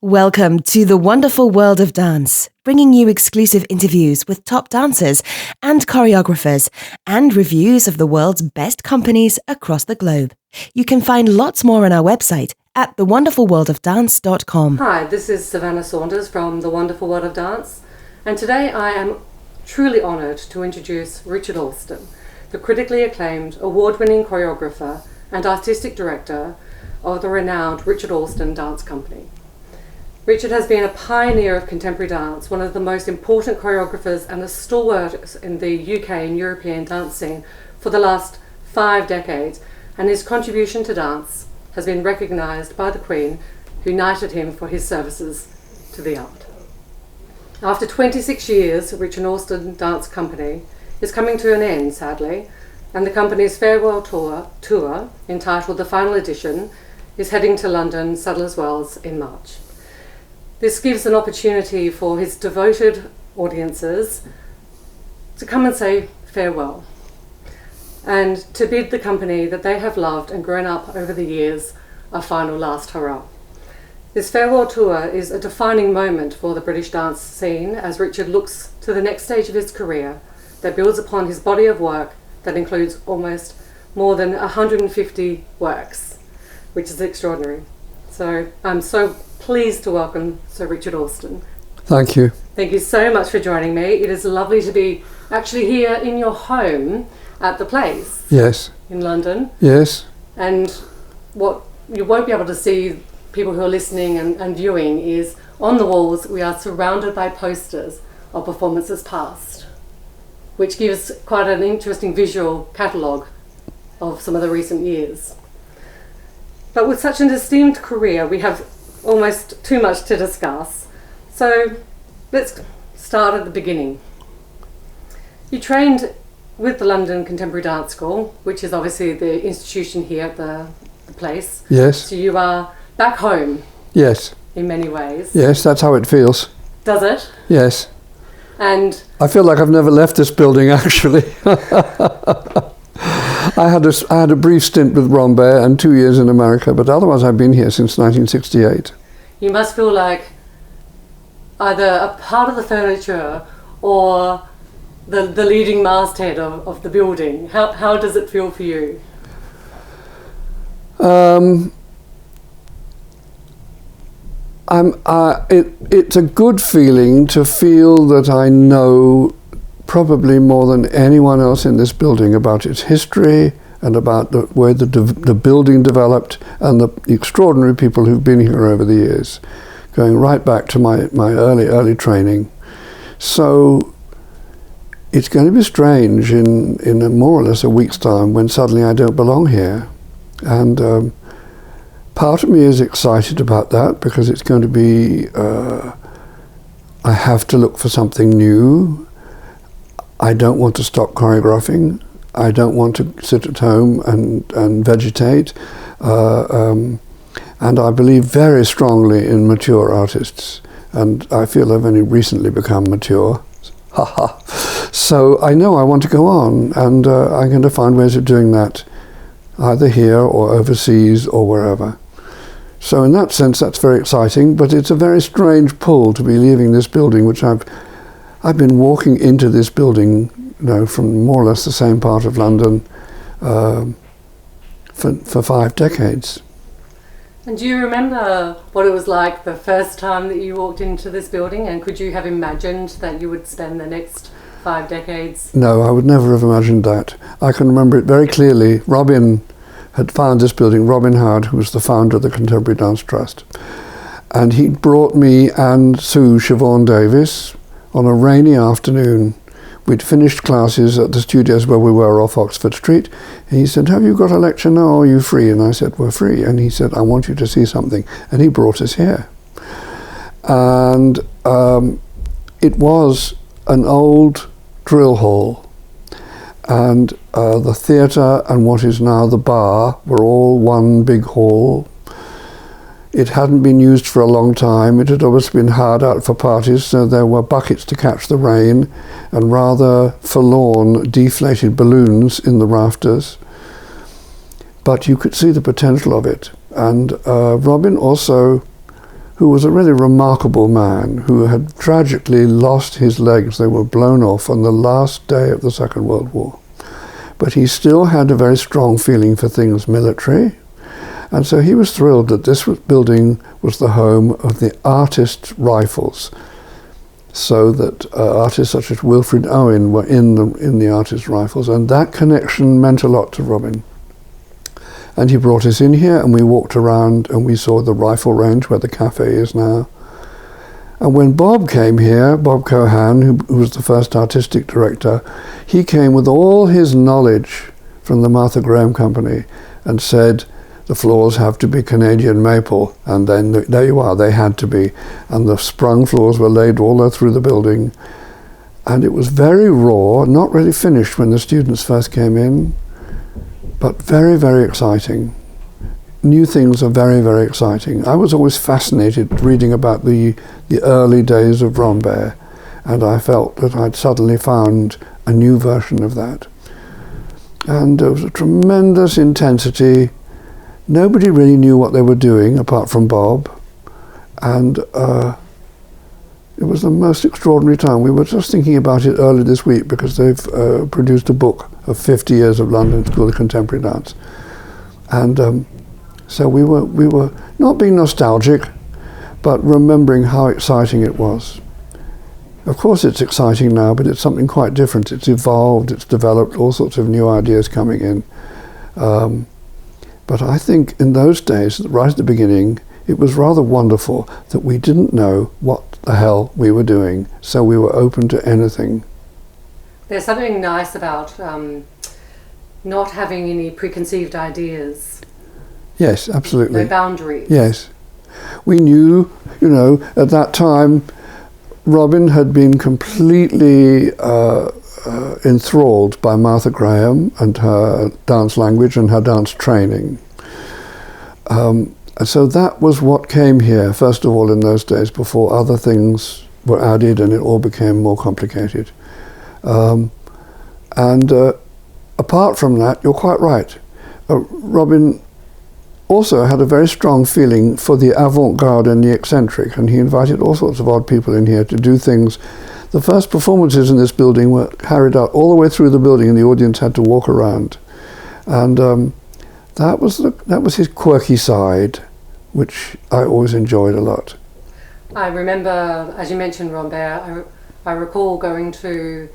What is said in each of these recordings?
Welcome to the wonderful world of dance, bringing you exclusive interviews with top dancers and choreographers and reviews of the world's best companies across the globe. You can find lots more on our website at thewonderfulworldofdance.com. Hi, this is Savannah Saunders from The Wonderful World of Dance, and today I am truly honoured to introduce Richard Alston, the critically acclaimed, award-winning choreographer and artistic director of the renowned Richard Alston Dance Company. Richard has been a pioneer of contemporary dance, one of the most important choreographers and a stalwart in the UK and European dance scene for the last 5 decades, and his contribution to dance has been recognised by the Queen, who knighted him for his services to the art. After 26 years, Richard Alston Dance Company is coming to an end, sadly, and the company's farewell tour, entitled The Final Edition, is heading to London, Sadler's Wells in March. This gives an opportunity for his devoted audiences to come and say farewell and to bid the company that they have loved and grown up over the years a final last hurrah. This farewell tour is a defining moment for the British dance scene as Richard looks to the next stage of his career that builds upon his body of work that includes almost more than 150 works, which is extraordinary. So I'm so pleased to welcome Sir Richard Alston. Thank you. Thank you so much for joining me. It is lovely to be actually here in your home at the place. Yes. In London. Yes. And what you won't be able to see, people who are listening and viewing, is on the walls we are surrounded by posters of performances past, which gives quite an interesting visual catalogue of some of the recent years. But with such an esteemed career, we have almost too much to discuss. So let's start at the beginning. You trained with the London Contemporary Dance School, which is obviously the institution here at the place. Yes. So you are back home. Yes. In many ways. Yes, that's how it feels. Does it? Yes. And I feel like I've never left this building, actually. I had a brief stint with Rombay and 2 years in America, but otherwise I've been here since 1968. You must feel like either a part of the furniture or the leading masthead of the building. How does it feel for you? It's a good feeling to feel that I know probably more than anyone else in this building about its history and about the way the building developed and the extraordinary people who've been here over the years, going right back to my early training. So it's going to be strange in more or less a week's time when suddenly I don't belong here. And part of me is excited about that because it's going to be, I have to look for something new. I don't want to stop choreographing. I don't want to sit at home and vegetate. And I believe very strongly in mature artists. And I feel I've only recently become mature. So I know I want to go on, and I'm going to find ways of doing that either here or overseas or wherever. So in that sense, that's very exciting, but it's a very strange pull to be leaving this building, which I've been walking into this building, from more or less the same part of London for 5 decades. And do you remember what it was like the first time that you walked into this building, and could you have imagined that you would spend the next 5 decades? No, I would never have imagined that. I can remember it very clearly. Robin had found this building, Robin Howard, who was the founder of the Contemporary Dance Trust. And he brought me and Sue Siobhan Davis on a rainy afternoon. We'd finished classes at the studios where we were off Oxford Street. And he said, "Have you got a lecture now, or are you free?" And I said, "We're free." And he said, "I want you to see something." And he brought us here. And it was an old drill hall. And the theatre and what is now the bar were all one big hall. It hadn't been used for a long time. It had always been hired out for parties, so there were buckets to catch the rain and rather forlorn, deflated balloons in the rafters. But you could see the potential of it. And Robin also who was a really remarkable man who had tragically lost his legs. They were blown off on the last day of the Second World War. But he still had a very strong feeling for things military. And so he was thrilled that this building was the home of the artist rifles, so that artists such as Wilfred Owen were in the artist rifles. And that connection meant a lot to Robin. And he brought us in here, and we walked around and we saw the rifle range where the cafe is now. And when Bob came here, Bob Cohan, who was the first artistic director, he came with all his knowledge from the Martha Graham Company and said, the floors have to be Canadian maple. And then there you are, they had to be. And the sprung floors were laid all through the building. And it was very raw, not really finished when the students first came in, but very, very exciting. New things are very, very exciting. I was always fascinated reading about the early days of Rambert, and I felt that I'd suddenly found a new version of that. And there was a tremendous intensity. Nobody really knew what they were doing apart from Bob, and it was the most extraordinary time. We were just thinking about it earlier this week because they've produced a book of 50 years of London School of Contemporary Dance. And so we were not being nostalgic, but remembering how exciting it was. Of course it's exciting now, but it's something quite different. It's evolved, it's developed, all sorts of new ideas coming in. But I think in those days, right at the beginning, it was rather wonderful that we didn't know what the hell we were doing, so we were open to anything. There's something nice about not having any preconceived ideas. Yes, absolutely. No boundaries. Yes. We knew, at that time, Robin had been completely enthralled by Martha Graham and her dance language and her dance training. So that was what came here, first of all, in those days, before other things were added and it all became more complicated. Apart from that, you're quite right. Robin also had a very strong feeling for the avant-garde and the eccentric, and he invited all sorts of odd people in here to do things. The first performances in this building were carried out all the way through the building, and the audience had to walk around. And that was his quirky side, which I always enjoyed a lot. I remember, as you mentioned, Rambert, I recall going to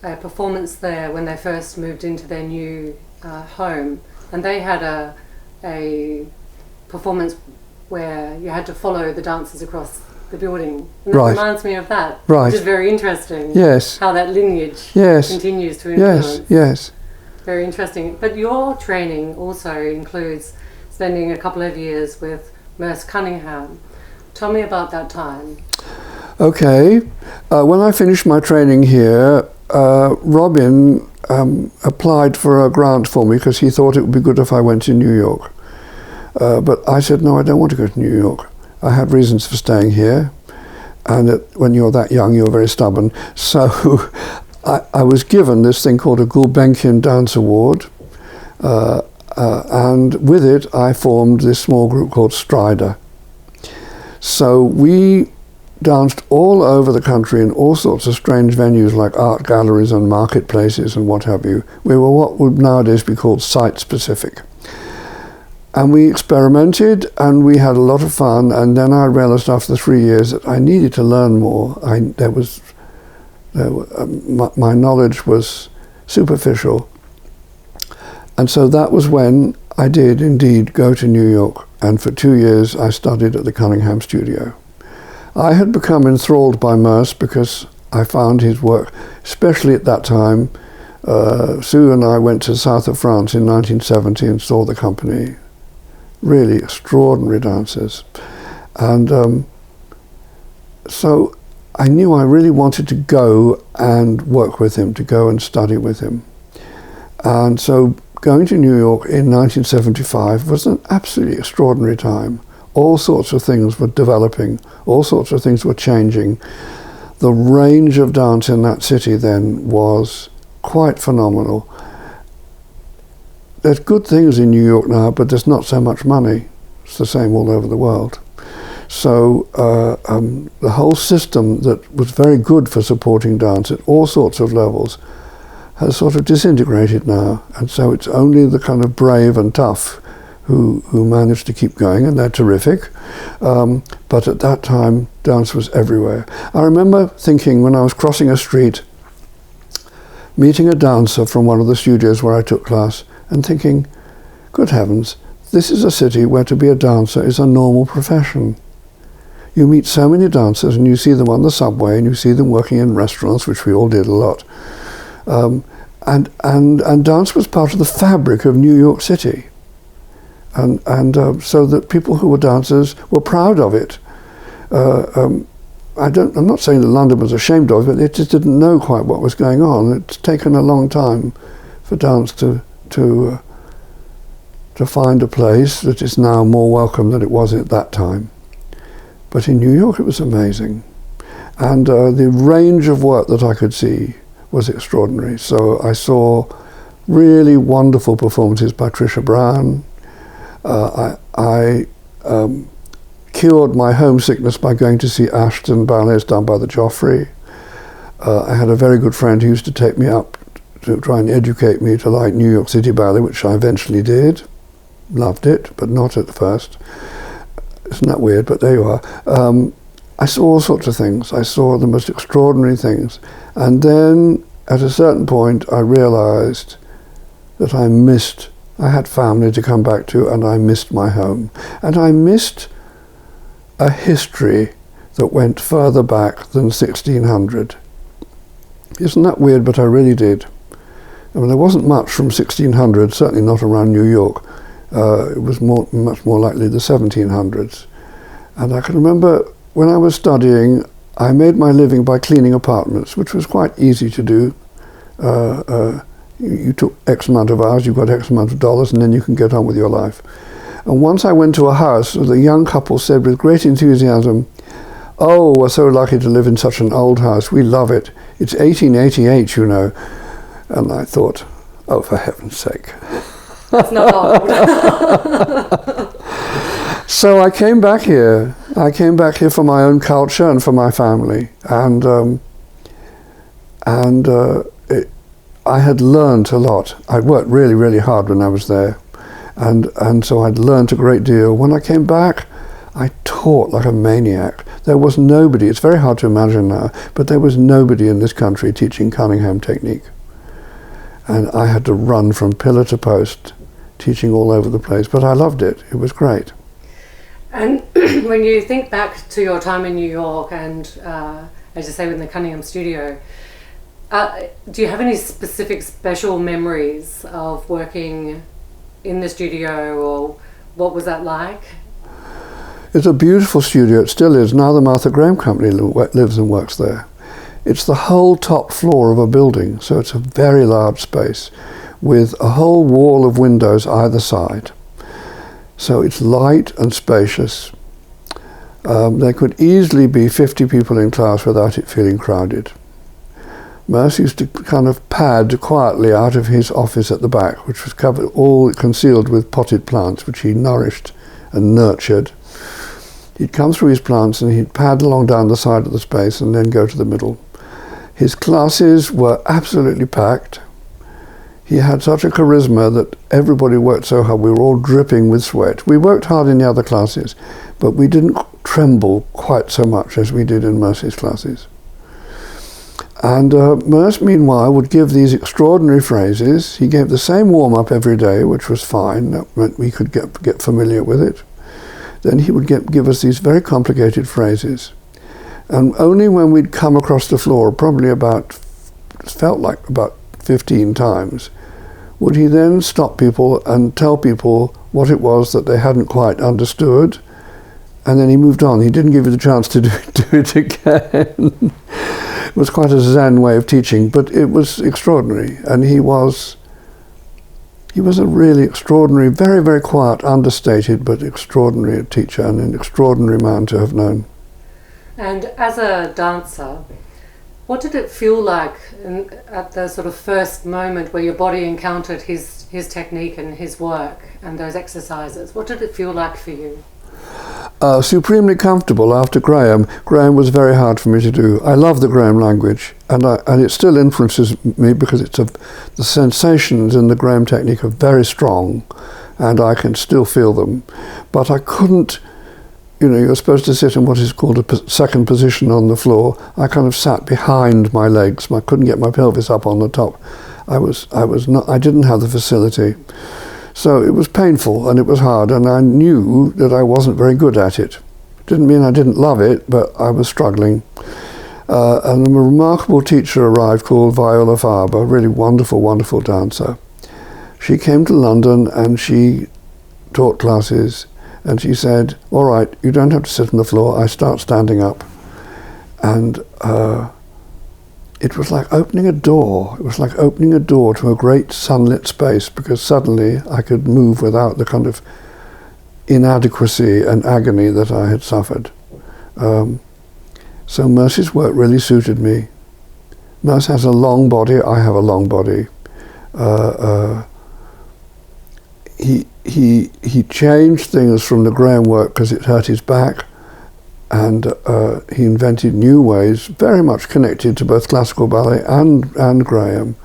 a performance there when they first moved into their new home, and they had a performance where you had to follow the dancers across the building. And that reminds me of that, which is very interesting. Yes. How that lineage continues to influence. Yes. Very interesting. But your training also includes spending a couple of years with Merce Cunningham. Tell me about that time. Okay. When I finished my training here, Robin applied for a grant for me because he thought it would be good if I went to New York. But I said, no, I don't want to go to New York. I have reasons for staying here. And when you're that young, you're very stubborn. So I was given this thing called a Gulbenkian Dance Award. And with it, I formed this small group called Strider. So we danced all over the country in all sorts of strange venues like art galleries and marketplaces and what have you. We were what would nowadays be called site-specific. And we experimented and we had a lot of fun, and then I realized after 3 years that I needed to learn more. My knowledge was superficial. And so that was when I did indeed go to New York, and for 2 years I studied at the Cunningham studio. I had become enthralled by Merce because I found his work, especially at that time. Sue and I went to the south of France in 1970 and saw the company. Really extraordinary dancers. And so I knew I really wanted to go and work with him, to go and study with him. And so going to New York in 1975 was an absolutely extraordinary time. All sorts of things were developing, all sorts of things were changing. The range of dance in that city then was quite phenomenal. There's good things in New York now, but there's not so much money. It's the same all over the world. So the whole system that was very good for supporting dance at all sorts of levels has sort of disintegrated now, and so it's only the kind of brave and tough who managed to keep going, and they're terrific. But at that time, dance was everywhere. I remember thinking when I was crossing a street, meeting a dancer from one of the studios where I took class, and thinking, good heavens, this is a city where to be a dancer is a normal profession. You meet so many dancers and you see them on the subway and you see them working in restaurants, which we all did a lot. And dance was part of the fabric of New York City. And so that people who were dancers were proud of it. I'm not saying that London was ashamed of it, but they just didn't know quite what was going on. It's taken a long time for dance to find a place that is now more welcome than it was at that time. But in New York it was amazing. And the range of work that I could see was extraordinary. So I saw really wonderful performances by Trisha Brown. I cured my homesickness by going to see Ashton ballets done by the Joffrey. I had a very good friend who used to take me up to try and educate me to like New York City Ballet, which I eventually did. Loved it, but not at first. Isn't that weird? But there you are. I saw all sorts of things. I saw the most extraordinary things. And then at a certain point I realized that I had family to come back to, and I missed my home. And I missed a history that went further back than 1600. Isn't that weird? But I really did. I mean, there wasn't much from 1600, certainly not around New York. It was much more likely the 1700s. And I can remember when I was studying, I made my living by cleaning apartments, which was quite easy to do. You took X amount of hours, you got X amount of dollars, and then you can get on with your life. And once I went to a house, the young couple said with great enthusiasm, "Oh, we're so lucky to live in such an old house. We love it. It's 1888, you know." And I thought, oh, for heaven's sake. That's not old. So I came back here. I came back here for my own culture and for my family. And I had learned a lot. I'd worked really, really hard when I was there. And so I'd learned a great deal. When I came back, I taught like a maniac. There was nobody, it's very hard to imagine now, but there was nobody in this country teaching Cunningham technique. And I had to run from pillar to post, teaching all over the place. But I loved it. It was great. And when you think back to your time in New York and, as you say, in the Cunningham studio, do you have any specific special memories of working in the studio, or what was that like? It's a beautiful studio. It still is. Now the Martha Graham Company lives and works there. It's the whole top floor of a building, so it's a very large space with a whole wall of windows either side. So it's light and spacious. There could easily be 50 people in class without it feeling crowded. Merce used to kind of pad quietly out of his office at the back, which was covered, all concealed with potted plants, which he nourished and nurtured. He'd come through his plants and he'd pad along down the side of the space and then go to the middle. His classes were absolutely packed. He had such a charisma that everybody worked so hard. We were all dripping with sweat. We worked hard in the other classes, but we didn't tremble quite so much as we did in Merce's classes. And Merce, meanwhile, would give these extraordinary phrases. He gave the same warm-up every day, which was fine. That meant we could get familiar with it. Then he would give us these very complicated phrases. And only when we'd come across the floor, probably felt like about 15 times, would he then stop people and tell people what it was that they hadn't quite understood. And then he moved on. He didn't give you the chance to do it again. It was quite a Zen way of teaching, but it was extraordinary. And he was a really extraordinary, very, very quiet, understated, but extraordinary teacher and an extraordinary man to have known. And as a dancer, what did it feel like at the sort of first moment where your body encountered his technique and his work and those exercises? What did it feel like for you? Supremely comfortable after Graham. Graham was very hard for me to do. I love the Graham language, and it still influences me because the sensations in the Graham technique are very strong, and I can still feel them. But I couldn't, you're supposed to sit in what is called a second position on the floor. I kind of sat behind my legs. I couldn't get my pelvis up on the top. I didn't have the facility. So it was painful and it was hard, and I knew that I wasn't very good at it. Didn't mean I didn't love it, but I was struggling. And a remarkable teacher arrived called Viola Faber, a really wonderful, wonderful dancer. She came to London and she taught classes, and she said, all right, you don't have to sit on the floor. I start standing up. And it was like opening a door. It was like opening a door to a great sunlit space, because suddenly I could move without the kind of inadequacy and agony that I had suffered. So Mercy's work really suited me. Mercy has a long body. I have a long body. He changed things from the Graham work because it hurt his back, and he invented new ways, very much connected to both classical ballet and Graham.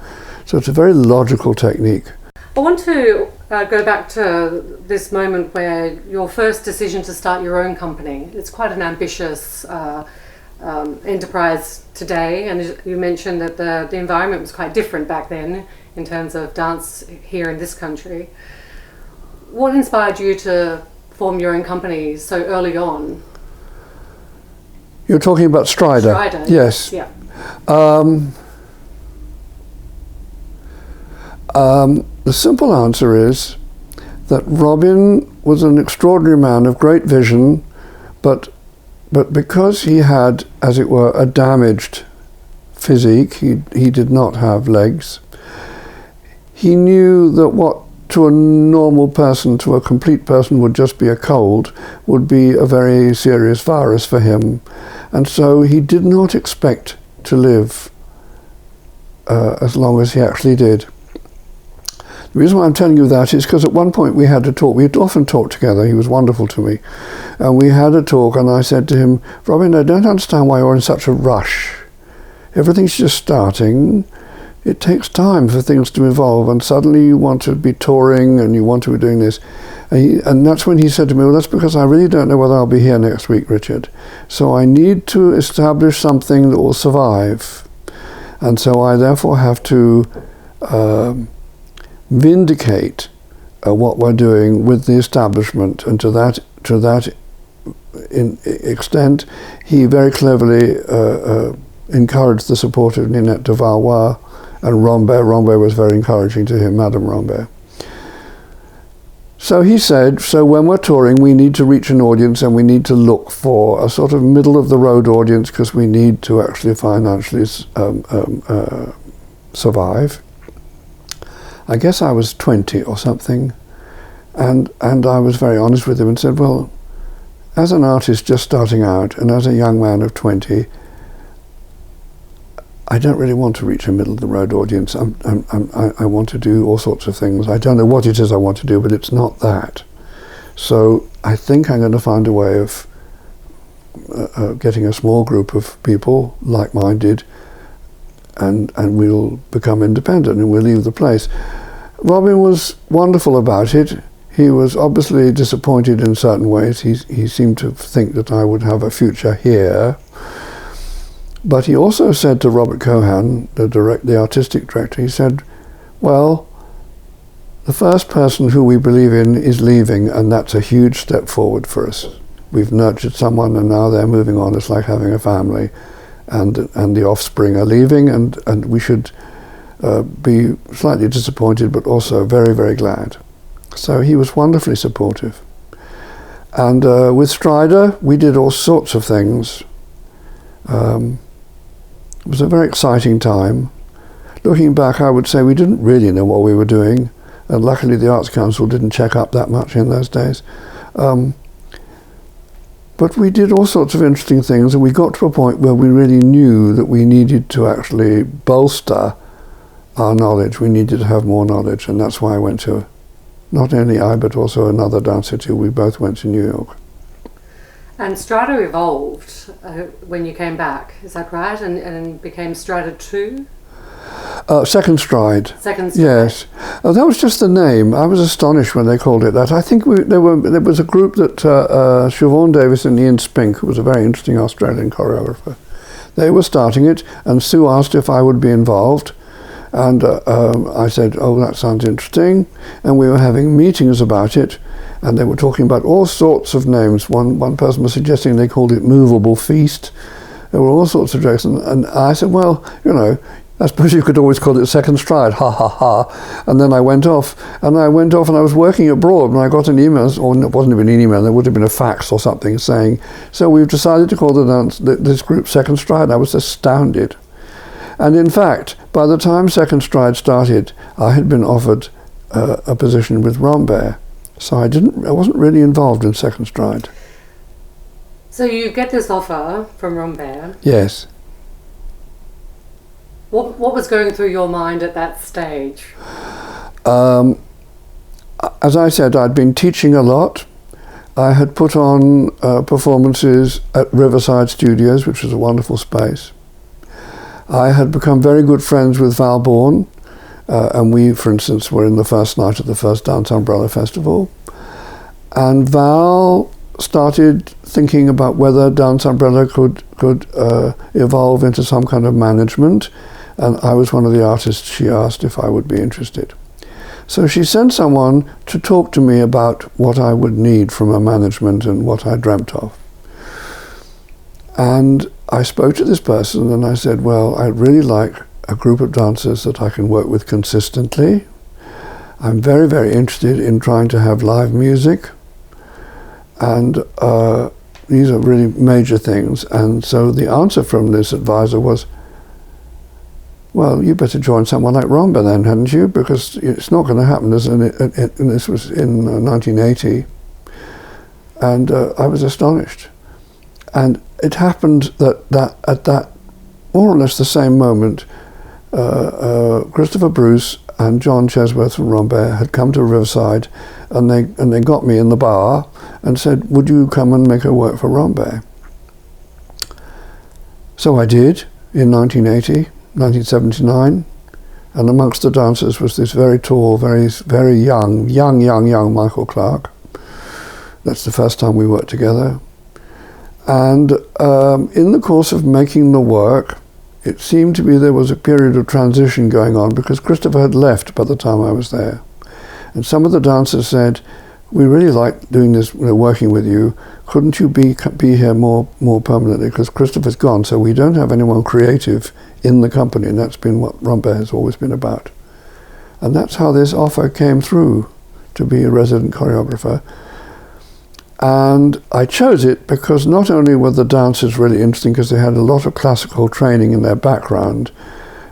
So it's a very logical technique. I want to go back to this moment where your first decision to start your own company. It's quite an ambitious enterprise today, and you mentioned that the environment was quite different back then in terms of dance here in this country. What inspired you to form your own company so early on? You're talking about Strider? Strider, yes. Yeah. The simple answer is that Robin was an extraordinary man of great vision, but because he had, as it were, a damaged physique, he did not have legs. He knew that what to a normal person, to a complete person, would just be a cold, would be a very serious virus for him. And so he did not expect to live as long as he actually did. The reason why I'm telling you that is because at one point we had a talk. We had often talked together. He was wonderful to me. And we had a talk, and I said to him, Robin, I don't understand why you're in such a rush. Everything's just starting. It takes time for things to evolve, and suddenly you want to be touring and you want to be doing this. And that's when he said to me, well, that's because I really don't know whether I'll be here next week, Richard. So I need to establish something that will survive. And so I therefore have to vindicate what we're doing with the establishment. And to that extent, he very cleverly encouraged the support of Ninette de Valois and Rambert. Rambert was very encouraging to him, Madame Rambert. So he said, so when we're touring, we need to reach an audience, and we need to look for a sort of middle-of-the-road audience, because we need to actually financially survive. I guess I was 20 or something, and I was very honest with him and said, well, as an artist just starting out, and as a young man of 20, I don't really want to reach a middle-of-the-road audience. I want to do all sorts of things. I don't know what it is I want to do, but it's not that. So I think I'm going to find a way of getting a small group of people, like-minded, and we'll become independent and we'll leave the place. Robin was wonderful about it. He was obviously disappointed in certain ways. He seemed to think that I would have a future here. But he also said to Robert Cohan, the artistic director, he said, well, the first person who we believe in is leaving, and that's a huge step forward for us. We've nurtured someone, and now they're moving on. It's like having a family, and the offspring are leaving, and we should be slightly disappointed, but also very, very glad. So he was wonderfully supportive. And with Strider, we did all sorts of things. It was a very exciting time. Looking back, I would say we didn't really know what we were doing, and luckily the Arts Council didn't check up that much in those days. But we did all sorts of interesting things, and we got to a point where we really knew that we needed to actually bolster our knowledge. We needed to have more knowledge, and that's why I went to, not only I, but also another dancer too. We both went to New York. And Strata evolved when you came back, is that right? And became Strata 2? Second Stride. Second Stride. Yes. That was just the name. I was astonished when they called it that. I think there was a group that Siobhan Davis and Ian Spink, who was a very interesting Australian choreographer, they were starting it, and Sue asked if I would be involved. And I said, oh, that sounds interesting. And we were having meetings about it, and they were talking about all sorts of names. One person was suggesting they called it Movable Feast. There were all sorts of jokes. And I said, well, you know, I suppose you could always call it Second Stride, ha ha ha. And then I went off, and I was working abroad, and I got an email, or it wasn't even an email, there would have been a fax or something saying, so we've decided to call this group Second Stride. I was astounded. And in fact, by the time Second Stride started, I had been offered a position with Rambert. So I wasn't really involved in Second Stride. So you get this offer from Rambert. Yes. What was going through your mind at that stage? As I said, I'd been teaching a lot. I had put on performances at Riverside Studios, which was a wonderful space. I had become very good friends with Val Bourne, and we, for instance, were in the first night of the first Dance Umbrella Festival. And Val started thinking about whether Dance Umbrella could evolve into some kind of management, and I was one of the artists she asked if I would be interested. So she sent someone to talk to me about what I would need from a management and what I dreamt of. And I spoke to this person and I said, well, I'd really like a group of dancers that I can work with consistently. I'm very, very interested in trying to have live music. And these are really major things. And so the answer from this advisor was, well, you better join someone like Rambert then, hadn't you? Because it's not going to happen. And this was in 1980. And I was astonished. And it happened that at that more or less the same moment, Christopher Bruce and John Chesworth from Rambert had come to Riverside, and they got me in the bar and said, would you come and make a work for Rambert? So I did in 1979, and amongst the dancers was this very tall, very, very young Michael Clark. That's the first time we worked together. And in the course of making the work, it seemed to be there was a period of transition going on because Christopher had left by the time I was there. And some of the dancers said, we really like doing this, working with you. Couldn't you be here more permanently? Because Christopher's gone, so we don't have anyone creative in the company, and that's been what Rambert has always been about. And that's how this offer came through to be a resident choreographer. And I chose it because not only were the dancers really interesting because they had a lot of classical training in their background,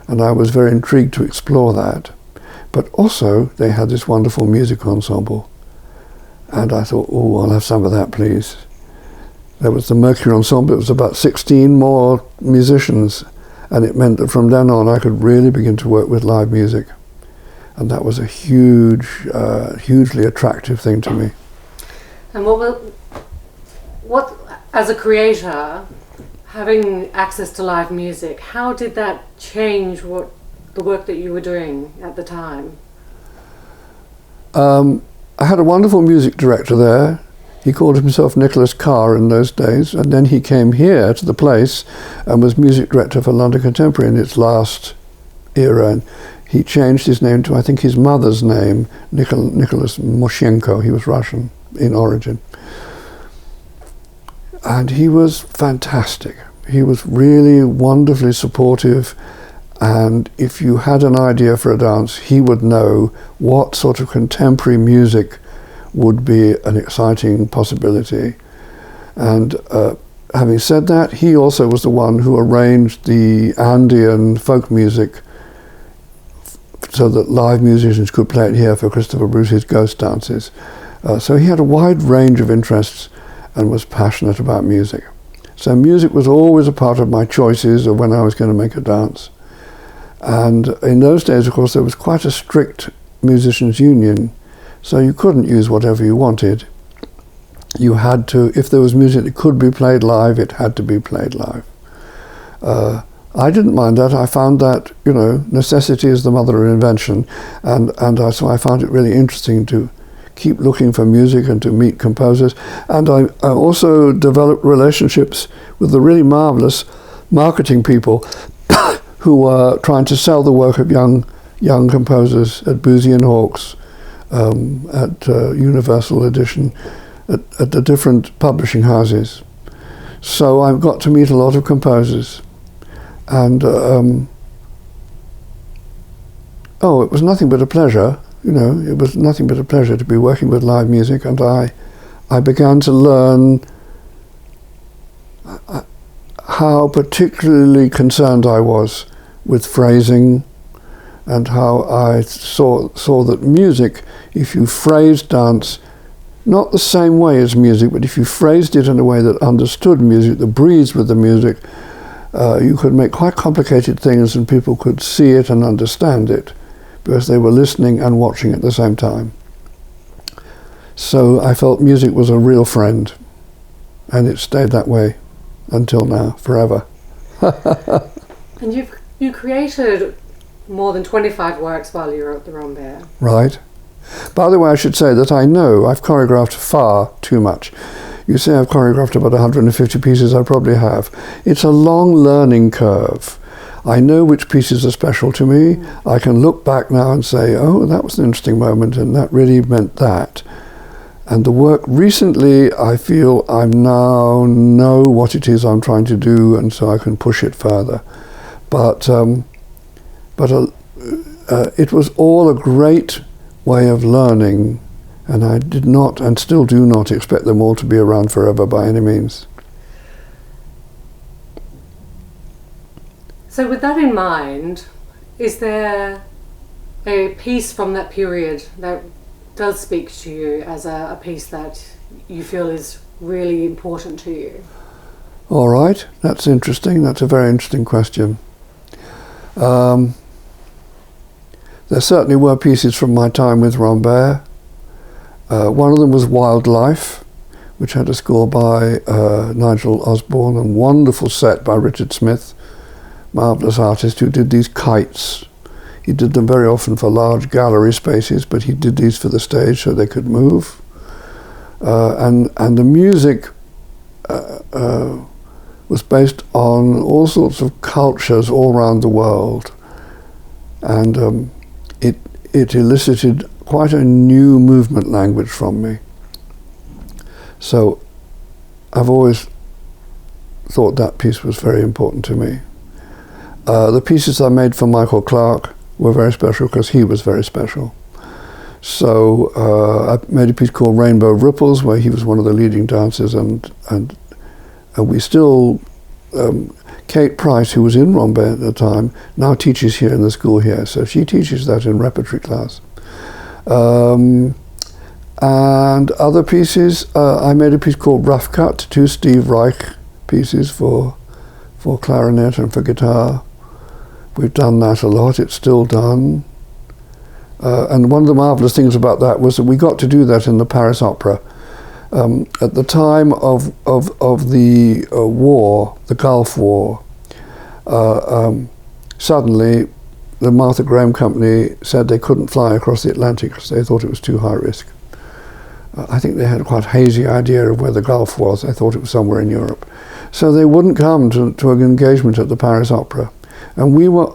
and I was very intrigued to explore that, but also they had this wonderful music ensemble. And I thought, oh, I'll have some of that, please. There was the Mercury Ensemble. It was about 16 more musicians, and it meant that from then on I could really begin to work with live music. And that was a hugely attractive thing to me. And what as a creator, having access to live music, how did that change the work that you were doing at the time? I had a wonderful music director there. He called himself Nicholas Carr in those days, and then he came here to the place and was music director for London Contemporary in its last era. And he changed his name to, I think, his mother's name, Nicholas Moshenko. He was Russian in origin. And he was fantastic. He was really wonderfully supportive, and if you had an idea for a dance, he would know what sort of contemporary music would be an exciting possibility. And having said that, he also was the one who arranged the Andean folk music so that live musicians could play it here for Christopher Bruce's ghost dances. So he had a wide range of interests and was passionate about music. So music was always a part of my choices of when I was going to make a dance. And in those days, of course, there was quite a strict musicians' union, so you couldn't use whatever you wanted. you had to, if there was music that could be played live, it had to be played live. I didn't mind that. I found that, you know, necessity is the mother of invention, so I found it really interesting to keep looking for music and to meet composers. And I also developed relationships with the really marvelous marketing people who were trying to sell the work of young composers at Boozy and Hawkes, at Universal Edition, at the different publishing houses. So I've got to meet a lot of composers. And, it was nothing but a pleasure, you know, it was nothing but a pleasure to be working with live music, and I began to learn how particularly concerned I was with phrasing, and how I saw that music, if you phrased dance, not the same way as music, but if you phrased it in a way that understood music, that breathed with the music, you could make quite complicated things and people could see it and understand it because they were listening and watching at the same time. So I felt music was a real friend, and it stayed that way until now, forever. And you created more than 25 works while you were at the Rambert. Right. By the way, I should say that I know I've choreographed far too much. You say I've choreographed about 150 pieces, I probably have. It's a long learning curve. I know which pieces are special to me. I can look back now and say, oh, that was an interesting moment and that really meant that. And the work recently, I feel I now know what it is I'm trying to do, and so I can push it further. But it was all a great way of learning, and I did not, and still do not, expect them all to be around forever by any means. So with that in mind, is there a piece from that period that does speak to you as a piece that you feel is really important to you? All right, that's interesting. That's a very interesting question. There certainly were pieces from my time with Rambert. One of them was Wildlife, which had a score by Nigel Osborne, and wonderful set by Richard Smith, marvellous artist who did these kites. He did them very often for large gallery spaces, but he did these for the stage so they could move. And the music was based on all sorts of cultures all around the world. And it elicited quite a new movement language from me. So I've always thought that piece was very important to me. The pieces I made for Michael Clarke were very special because he was very special. So I made a piece called Rainbow Ripples, where he was one of the leading dancers, and we still, Kate Price, who was in Rambert at the time, now teaches here in the school here, so she teaches that in repertory class. And other pieces, I made a piece called Rough Cut, 2 Steve Reich pieces for clarinet and for guitar. We've done that a lot, it's still done. And one of the marvellous things about that was that we got to do that in the Paris Opera. At the time of the war, the Gulf War, suddenly the Martha Graham Company said they couldn't fly across the Atlantic because they thought it was too high risk. I think they had a quite hazy idea of where the Gulf was. They thought it was somewhere in Europe. So they wouldn't come to an engagement at the Paris Opera. And we were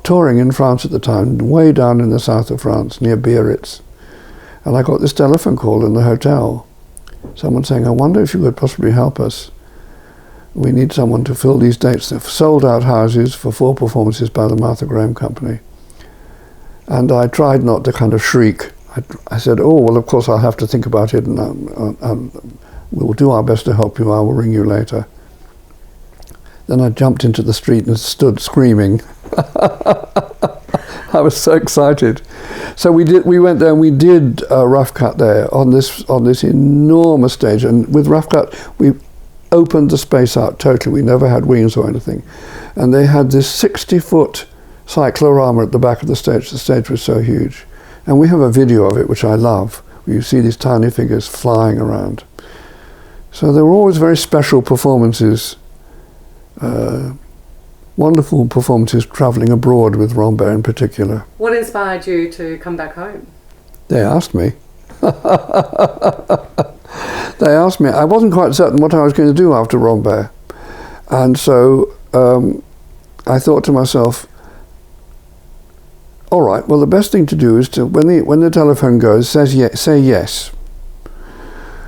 touring in France at the time, way down in the south of France, near Biarritz. And I got this telephone call in the hotel. Someone saying, I wonder if you could possibly help us. We need someone to fill these dates. They've sold out houses for 4 performances by the Martha Graham Company. And I tried not to kind of shriek. I said, oh, well, of course I'll have to think about it, and we'll do our best to help you. I will ring you later. Then I jumped into the street and stood screaming. I was so excited. So we went there and we did Rough Cut there on this enormous stage. And with Rough Cut, we opened the space out totally. We never had wings or anything. And they had this 60-foot cyclorama at the back of the stage. The stage was so huge. And we have a video of it, which I love, where you see these tiny figures flying around. So there were always very special performances, wonderful performances travelling abroad with Rambert in particular. What inspired you to come back home? They asked me. They asked me. I wasn't quite certain what I was going to do after Rambert. And so I thought to myself, all right, well, the best thing to do is to, when the telephone goes, say yes.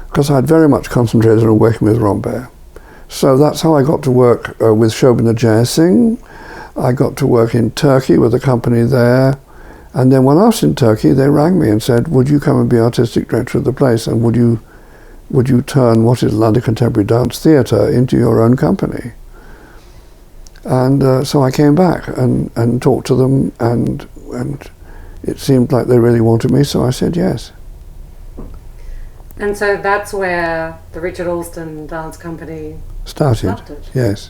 Because I'd very much concentrated on working with Rambert. So that's how I got to work with Shobana Jayasingh. I got to work in Turkey with a company there. And then when I was in Turkey, they rang me and said, would you come and be artistic director of the place? And would you turn what is London Contemporary Dance Theatre into your own company? And so I came back and talked to them, and it seemed like they really wanted me, so I said yes. And so that's where the Richard Alston Dance Company started. Yes.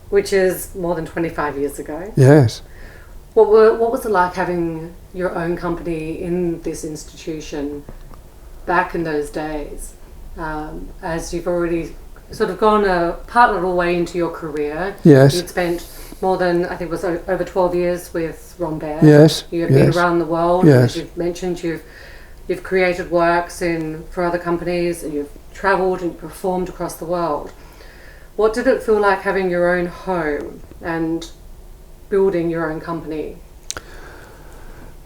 Which is more than 25 years ago. Yes. What was it like having your own company in this institution back in those days? As you've already sort of gone partnered all the way into your career. Yes. You'd spent more than, I think it was over 12 years with Rambert. Yes. You've been around the world. Yes. As you've mentioned, you've created works for other companies, and you've travelled and performed across the world. What did it feel like having your own home and building your own company?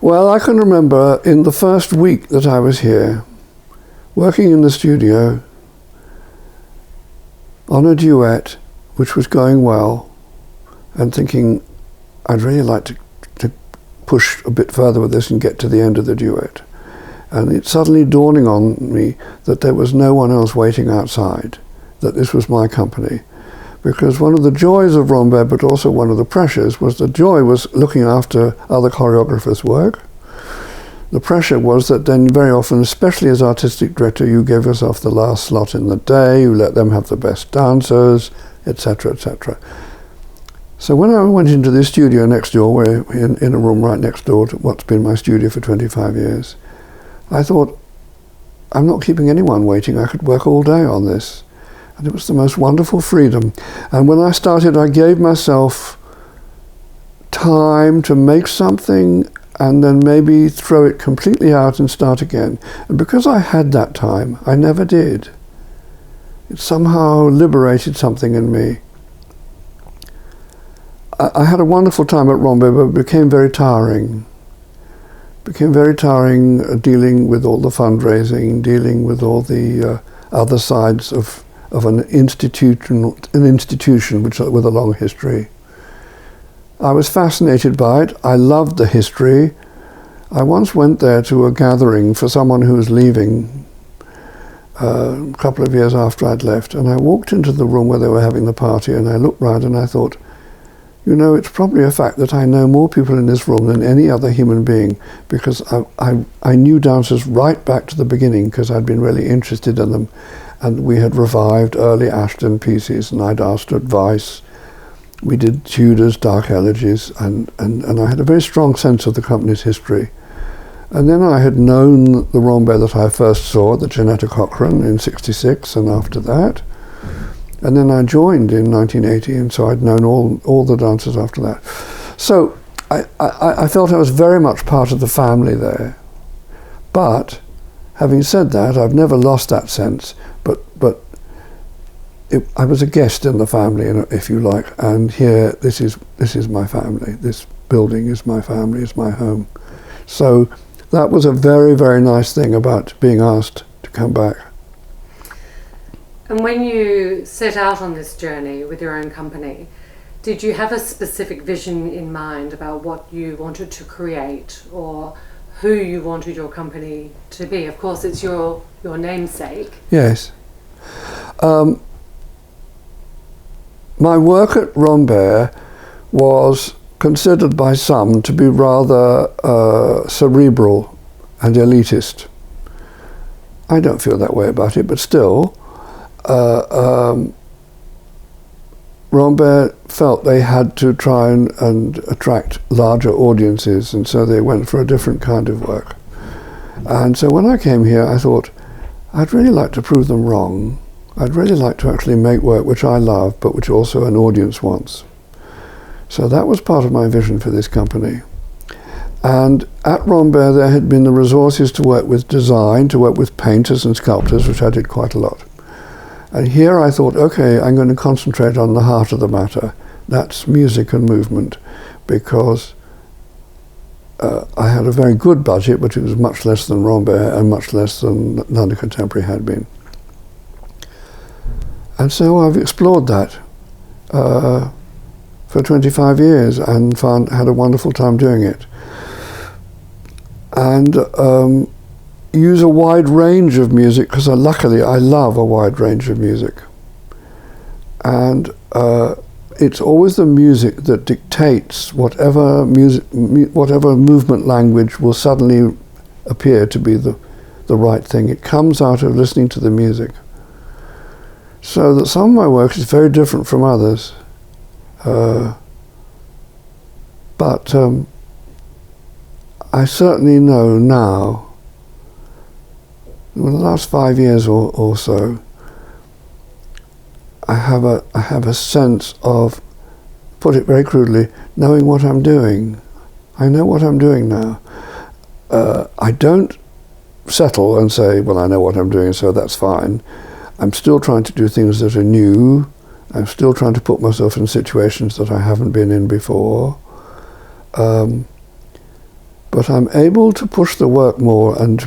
Well, I can remember in the first week that I was here, working in the studio on a duet which was going well, and thinking I'd really like to push a bit further with this and get to the end of the duet. And it suddenly dawning on me that there was no one else waiting outside, that this was my company. Because one of the joys of Rambert, but also one of the pressures, was the joy was looking after other choreographers' work. The pressure was that then very often, especially as artistic director, you gave yourself the last slot in the day, you let them have the best dancers, etc., etc. So when I went into this studio next door, we're in a room right next door to what's been my studio for 25 years, I thought, I'm not keeping anyone waiting, I could work all day on this. And it was the most wonderful freedom. And when I started, I gave myself time to make something and then maybe throw it completely out and start again. And because I had that time, I never did. It somehow liberated something in me. I had a wonderful time at Rambert, but it became very tiring. Became very tiring dealing with all the fundraising, dealing with all the other sides of an institution with a long history. I was fascinated by it. I loved the history. I once went there to a gathering for someone who was leaving a couple of years after I'd left, and I walked into the room where they were having the party, and I looked round and I thought, you know, it's probably a fact that I know more people in this room than any other human being, because I knew dancers right back to the beginning because I'd been really interested in them. And we had revived early Ashton pieces, and I'd asked advice. We did Tudors, Dark Elegies, and I had a very strong sense of the company's history. And then I had known the Rambert that I first saw, the Janetta Cochran, in '66, and after that. And then I joined in 1980, and so I'd known all the dancers after that. So I felt I was very much part of the family there. But having said that, I've never lost that sense. But I was a guest in the family, if you like, and here this is my family. This building is my family, is my home. So that was a very, very nice thing about being asked to come back. And when you set out on this journey with your own company, did you have a specific vision in mind about what you wanted to create or who you wanted your company to be? Of course, it's your namesake. Yes. My work at Rambert was considered by some to be rather cerebral and elitist. I don't feel that way about it, but still, Rambert felt they had to try and attract larger audiences, and so they went for a different kind of work. And so when I came here, I thought, I'd really like to prove them wrong. I'd really like to actually make work which I love, but which also an audience wants. So that was part of my vision for this company. And at Rambert there had been the resources to work with design, to work with painters and sculptors, which I did quite a lot. And here I thought, okay, I'm going to concentrate on the heart of the matter. That's music and movement, because I had a very good budget, but it was much less than Rambert and much less than London Contemporary had been. And so I've explored that for 25 years and had a wonderful time doing it. And use a wide range of music, because luckily I love a wide range of music. And it's always the music that dictates whatever movement language will suddenly appear to be the right thing. It comes out of listening to the music. So that some of my work is very different from others. But I certainly know now, in the last 5 years or so, I have a sense of, put it very crudely, knowing what I'm doing. I know what I'm doing now. I don't settle and say, well, I know what I'm doing, so that's fine. I'm still trying to do things that are new. I'm still trying to put myself in situations that I haven't been in before. But I'm able to push the work more and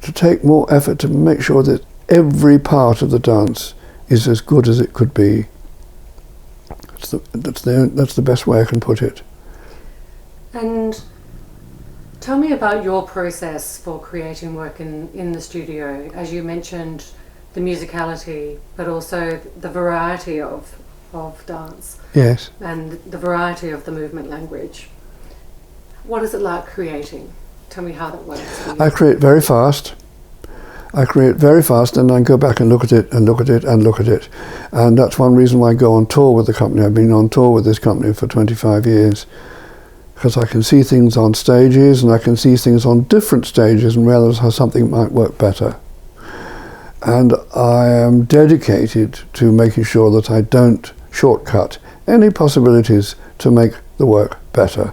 to take more effort to make sure that every part of the dance is as good as it could be. That's the best way I can put it. And tell me about your process for creating work in the studio. As you mentioned, the musicality, but also the variety of dance. Yes. And the variety of the movement language. What is it like creating? Tell me how that works for you. I create very fast. And then go back and look at it and look at it and look at it. And that's one reason why I go on tour with the company. I've been on tour with this company for 25 years. Because I can see things on stages and I can see things on different stages and realize how something might work better. And I am dedicated to making sure that I don't shortcut any possibilities to make the work better.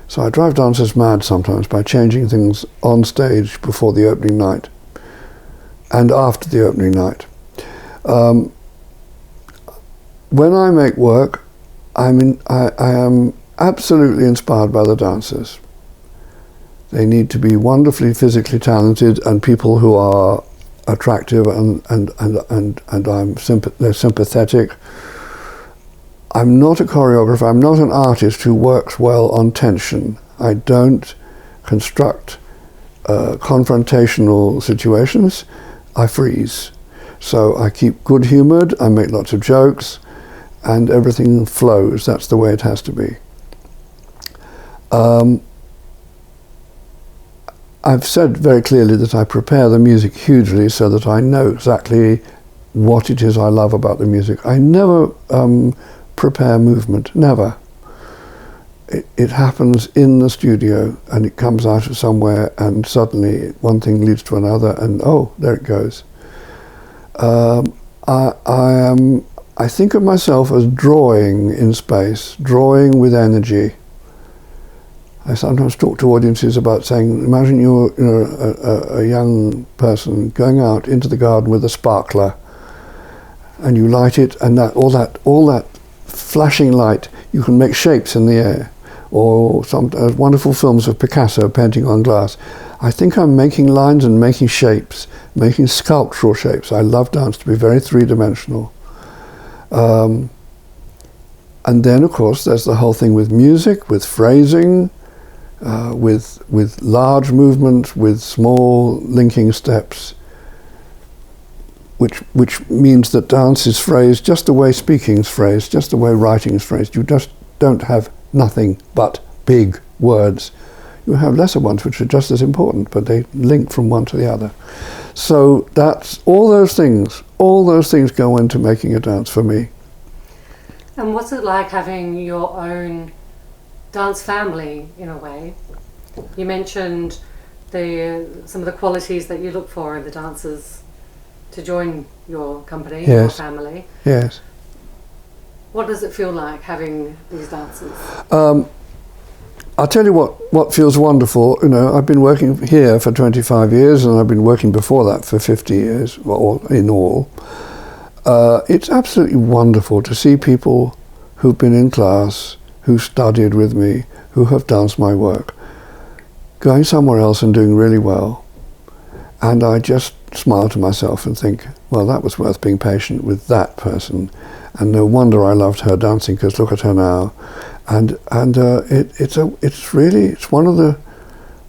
So I drive dancers mad sometimes by changing things on stage before the opening night and after the opening night. When I make work, I am absolutely inspired by the dancers. They need to be wonderfully physically talented and people who are attractive and they're sympathetic. I'm not a choreographer, I'm not an artist who works well on tension. I don't construct confrontational situations, I freeze. So I keep good-humoured, I make lots of jokes, and everything flows. That's the way it has to be. I've said very clearly that I prepare the music hugely so that I know exactly what it is I love about the music. I never prepare movement, never. It happens in the studio and it comes out of somewhere and suddenly one thing leads to another and oh, there it goes. I think of myself as drawing in space, drawing with energy. I sometimes talk to audiences about saying, imagine you're a young person going out into the garden with a sparkler and you light it and all that flashing light, you can make shapes in the air. Or some wonderful films of Picasso painting on glass. I think I'm making lines and making shapes, making sculptural shapes. I love dance to be very three-dimensional. And then, of course, there's the whole thing with music, with phrasing, with large movement, with small linking steps, which means that dance is phrased just the way speaking is phrased, just the way writing is phrased. You just don't have nothing but big words. You have lesser ones which are just as important, but they link from one to the other. So that's all those things go into making a dance for me. And what's it like having your own dance family in a way? You mentioned some of the qualities that you look for in the dancers to join your company, Yes. your family. Yes. What does it feel like having these dancers? I'll tell you what feels wonderful. You know, I've been working here for 25 years, and I've been working before that for 50 years, well, in all. It's absolutely wonderful to see people who've been in class, who studied with me, who have danced my work, going somewhere else and doing really well. And I just smile to myself and think, well, that was worth being patient with that person. And no wonder I loved her dancing, because look at her now. And it's one of the,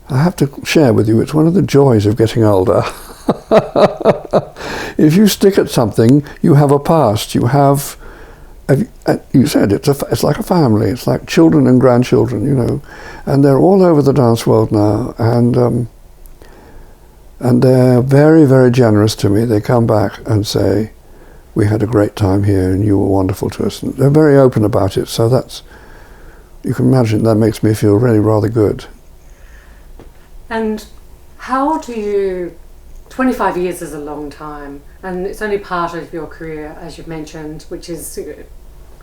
I have to share with you, it's one of the joys of getting older. If you stick at something, you have a past. You have you said it's like a family. It's like children and grandchildren, you know, and they're all over the dance world now, and they're very, very generous to me. They come back and say, "We had a great time here, and you were wonderful to us." And they're very open about it. So that's, you can imagine, that makes me feel really rather good. And how do you? 25 years is a long time, and it's only part of your career, as you've mentioned, which is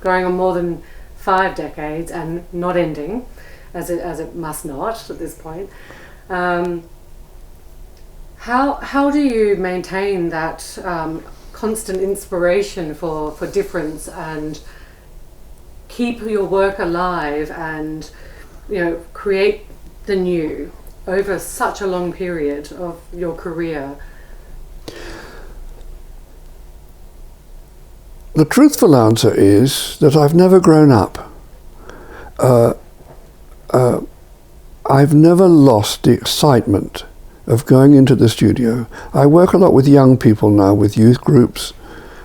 going on more than 5 decades and not ending, as it must not at this point. How do you maintain that constant inspiration for difference and keep your work alive and, you know, create the new over such a long period of your career? The truthful answer is that I've never grown up. I've never lost the excitement of going into the studio. I work a lot with young people now, with youth groups,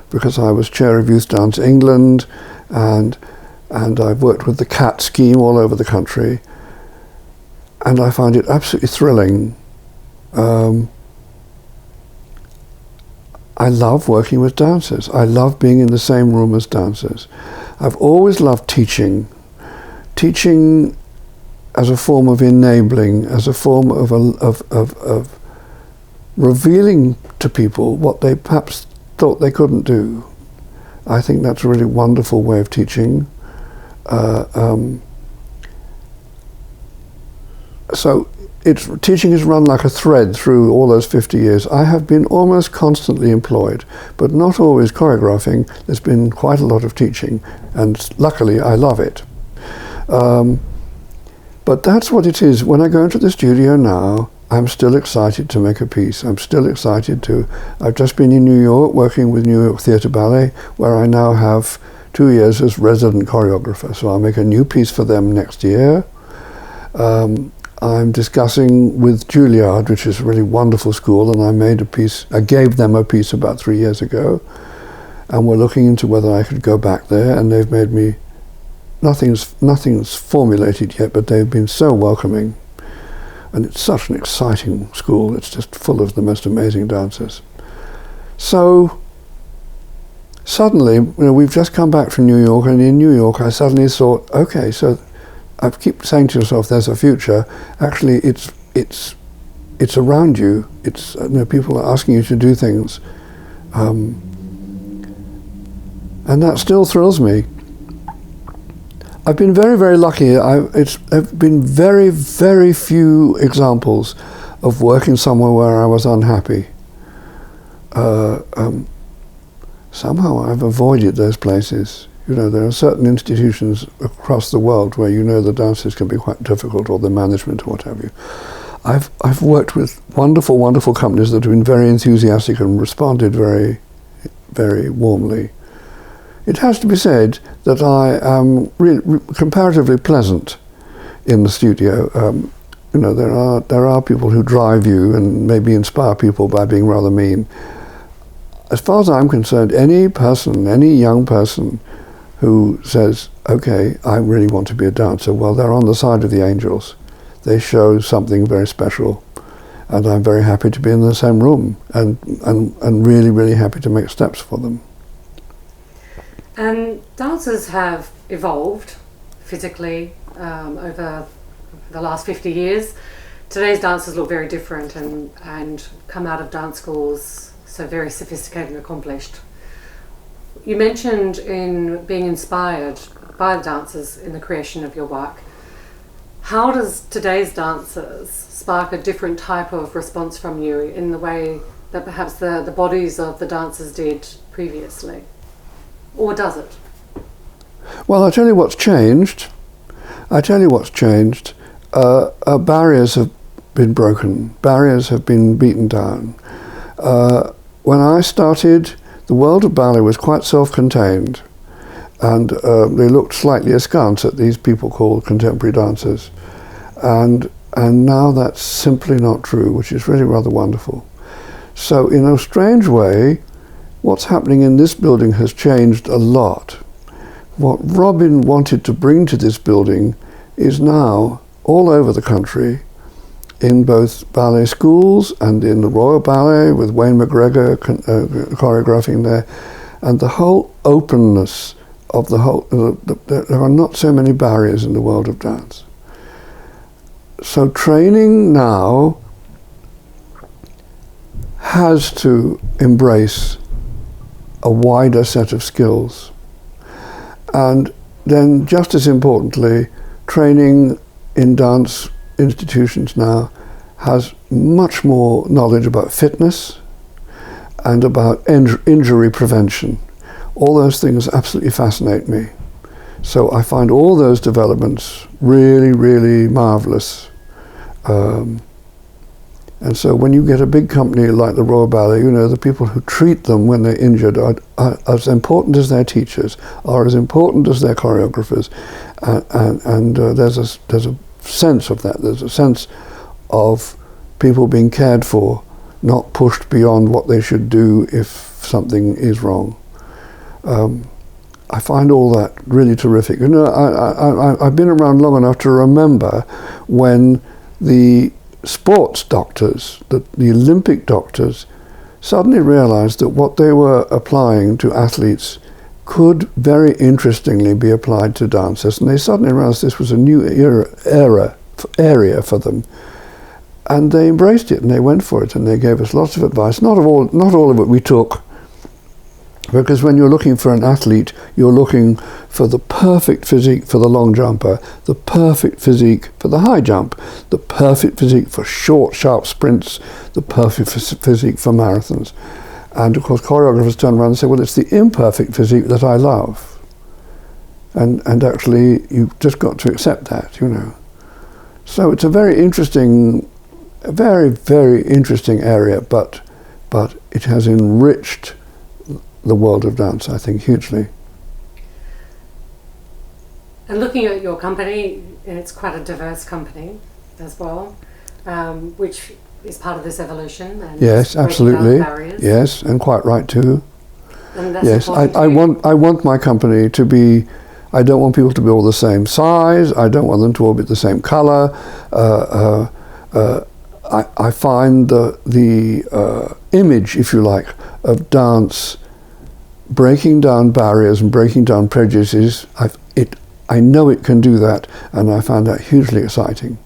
because I was chair of Youth Dance England, and I've worked with the CAT scheme all over the country. And I find it absolutely thrilling. I love working with dancers. I love being in the same room as dancers. I've always loved teaching. Teaching as a form of enabling, as a form of revealing to people what they perhaps thought they couldn't do. I think that's a really wonderful way of teaching. So teaching is run like a thread through all those 50 years. I have been almost constantly employed, but not always choreographing. There's been quite a lot of teaching, and luckily I love it. But that's what it is. When I go into the studio now, I'm still excited to make a piece. I'm still excited to... I've just been in New York working with New York Theatre Ballet, where I now have 2 years as resident choreographer. So I'll make a new piece for them next year. I'm discussing with Juilliard, which is a really wonderful school, and I gave them a piece about 3 years ago, and we're looking into whether I could go back there, and they've made me, nothing's formulated yet, but they've been so welcoming, and it's such an exciting school. It's just full of the most amazing dancers. So suddenly, you know, we've just come back from New York, and in New York I suddenly thought, okay, so I keep saying to yourself, there's a future. Actually, it's around you. It's, you know, people are asking you to do things, and that still thrills me. I've been very, very lucky. I've been very, very few examples of working somewhere where I was unhappy. Somehow I've avoided those places. You know, there are certain institutions across the world where, you know, the dancers can be quite difficult, or the management, or what have you. I've worked with wonderful, wonderful companies that have been very enthusiastic and responded very, very warmly. It has to be said that I am comparatively pleasant in the studio. You know, there are people who drive you and maybe inspire people by being rather mean. As far as I'm concerned, any young person who says, okay, I really want to be a dancer, well, they're on the side of the angels. They show something very special, and I'm very happy to be in the same room, and really, really happy to make steps for them. And dancers have evolved physically over the last 50 years. today's dancers look very different and come out of dance schools so very sophisticated and accomplished. You mentioned in being inspired by the dancers in the creation of your work. How does today's dancers spark a different type of response from you in the way that perhaps the bodies of the dancers did previously? Or does it? Well, I'll tell you what's changed. Barriers have been broken. Barriers have been beaten down. When I started, the world of ballet was quite self-contained, and they looked slightly askance at these people called contemporary dancers. And now that's simply not true, which is really rather wonderful. So in a strange way, what's happening in this building has changed a lot. What Robin wanted to bring to this building is now all over the country, in both ballet schools and in the Royal Ballet with Wayne McGregor choreographing there, and the whole openness of the whole, there are not so many barriers in the world of dance. So training now has to embrace a wider set of skills. And then, just as importantly, training in dance institutions now has much more knowledge about fitness and about injury prevention. All those things absolutely fascinate me. So I find all those developments really, really marvelous. And so when you get a big company like the Royal Ballet, you know, the people who treat them when they're injured are as important as their teachers, are as important as their choreographers. And there's a sense of that. There's a sense of people being cared for, not pushed beyond what they should do if something is wrong. I find all that really terrific. You know, I've been around long enough to remember when the sports doctors, the Olympic doctors, suddenly realized that what they were applying to athletes could very interestingly be applied to dancers, and they suddenly realized this was a new area for them, and they embraced it and they went for it, and they gave us lots of advice. Not all of it we took, because when you're looking for an athlete, you're looking for the perfect physique for the long jumper, the perfect physique for the high jump, the perfect physique for short, sharp sprints, the perfect physique for marathons. And of course, choreographers turn around and say, well, it's the imperfect physique that I love. And actually, you've just got to accept that, you know. So it's a very, very interesting area, but it has enriched the world of dance, I think, hugely. And looking at your company, it's quite a diverse company as well, which is part of this evolution. And yes, absolutely. Yes, and quite right too. And that's yes, I want my company to be. I don't want people to be all the same size. I don't want them to all be the same color. I find the image, if you like, of dance breaking down barriers and breaking down prejudices. I know it can do that, and I find that hugely exciting.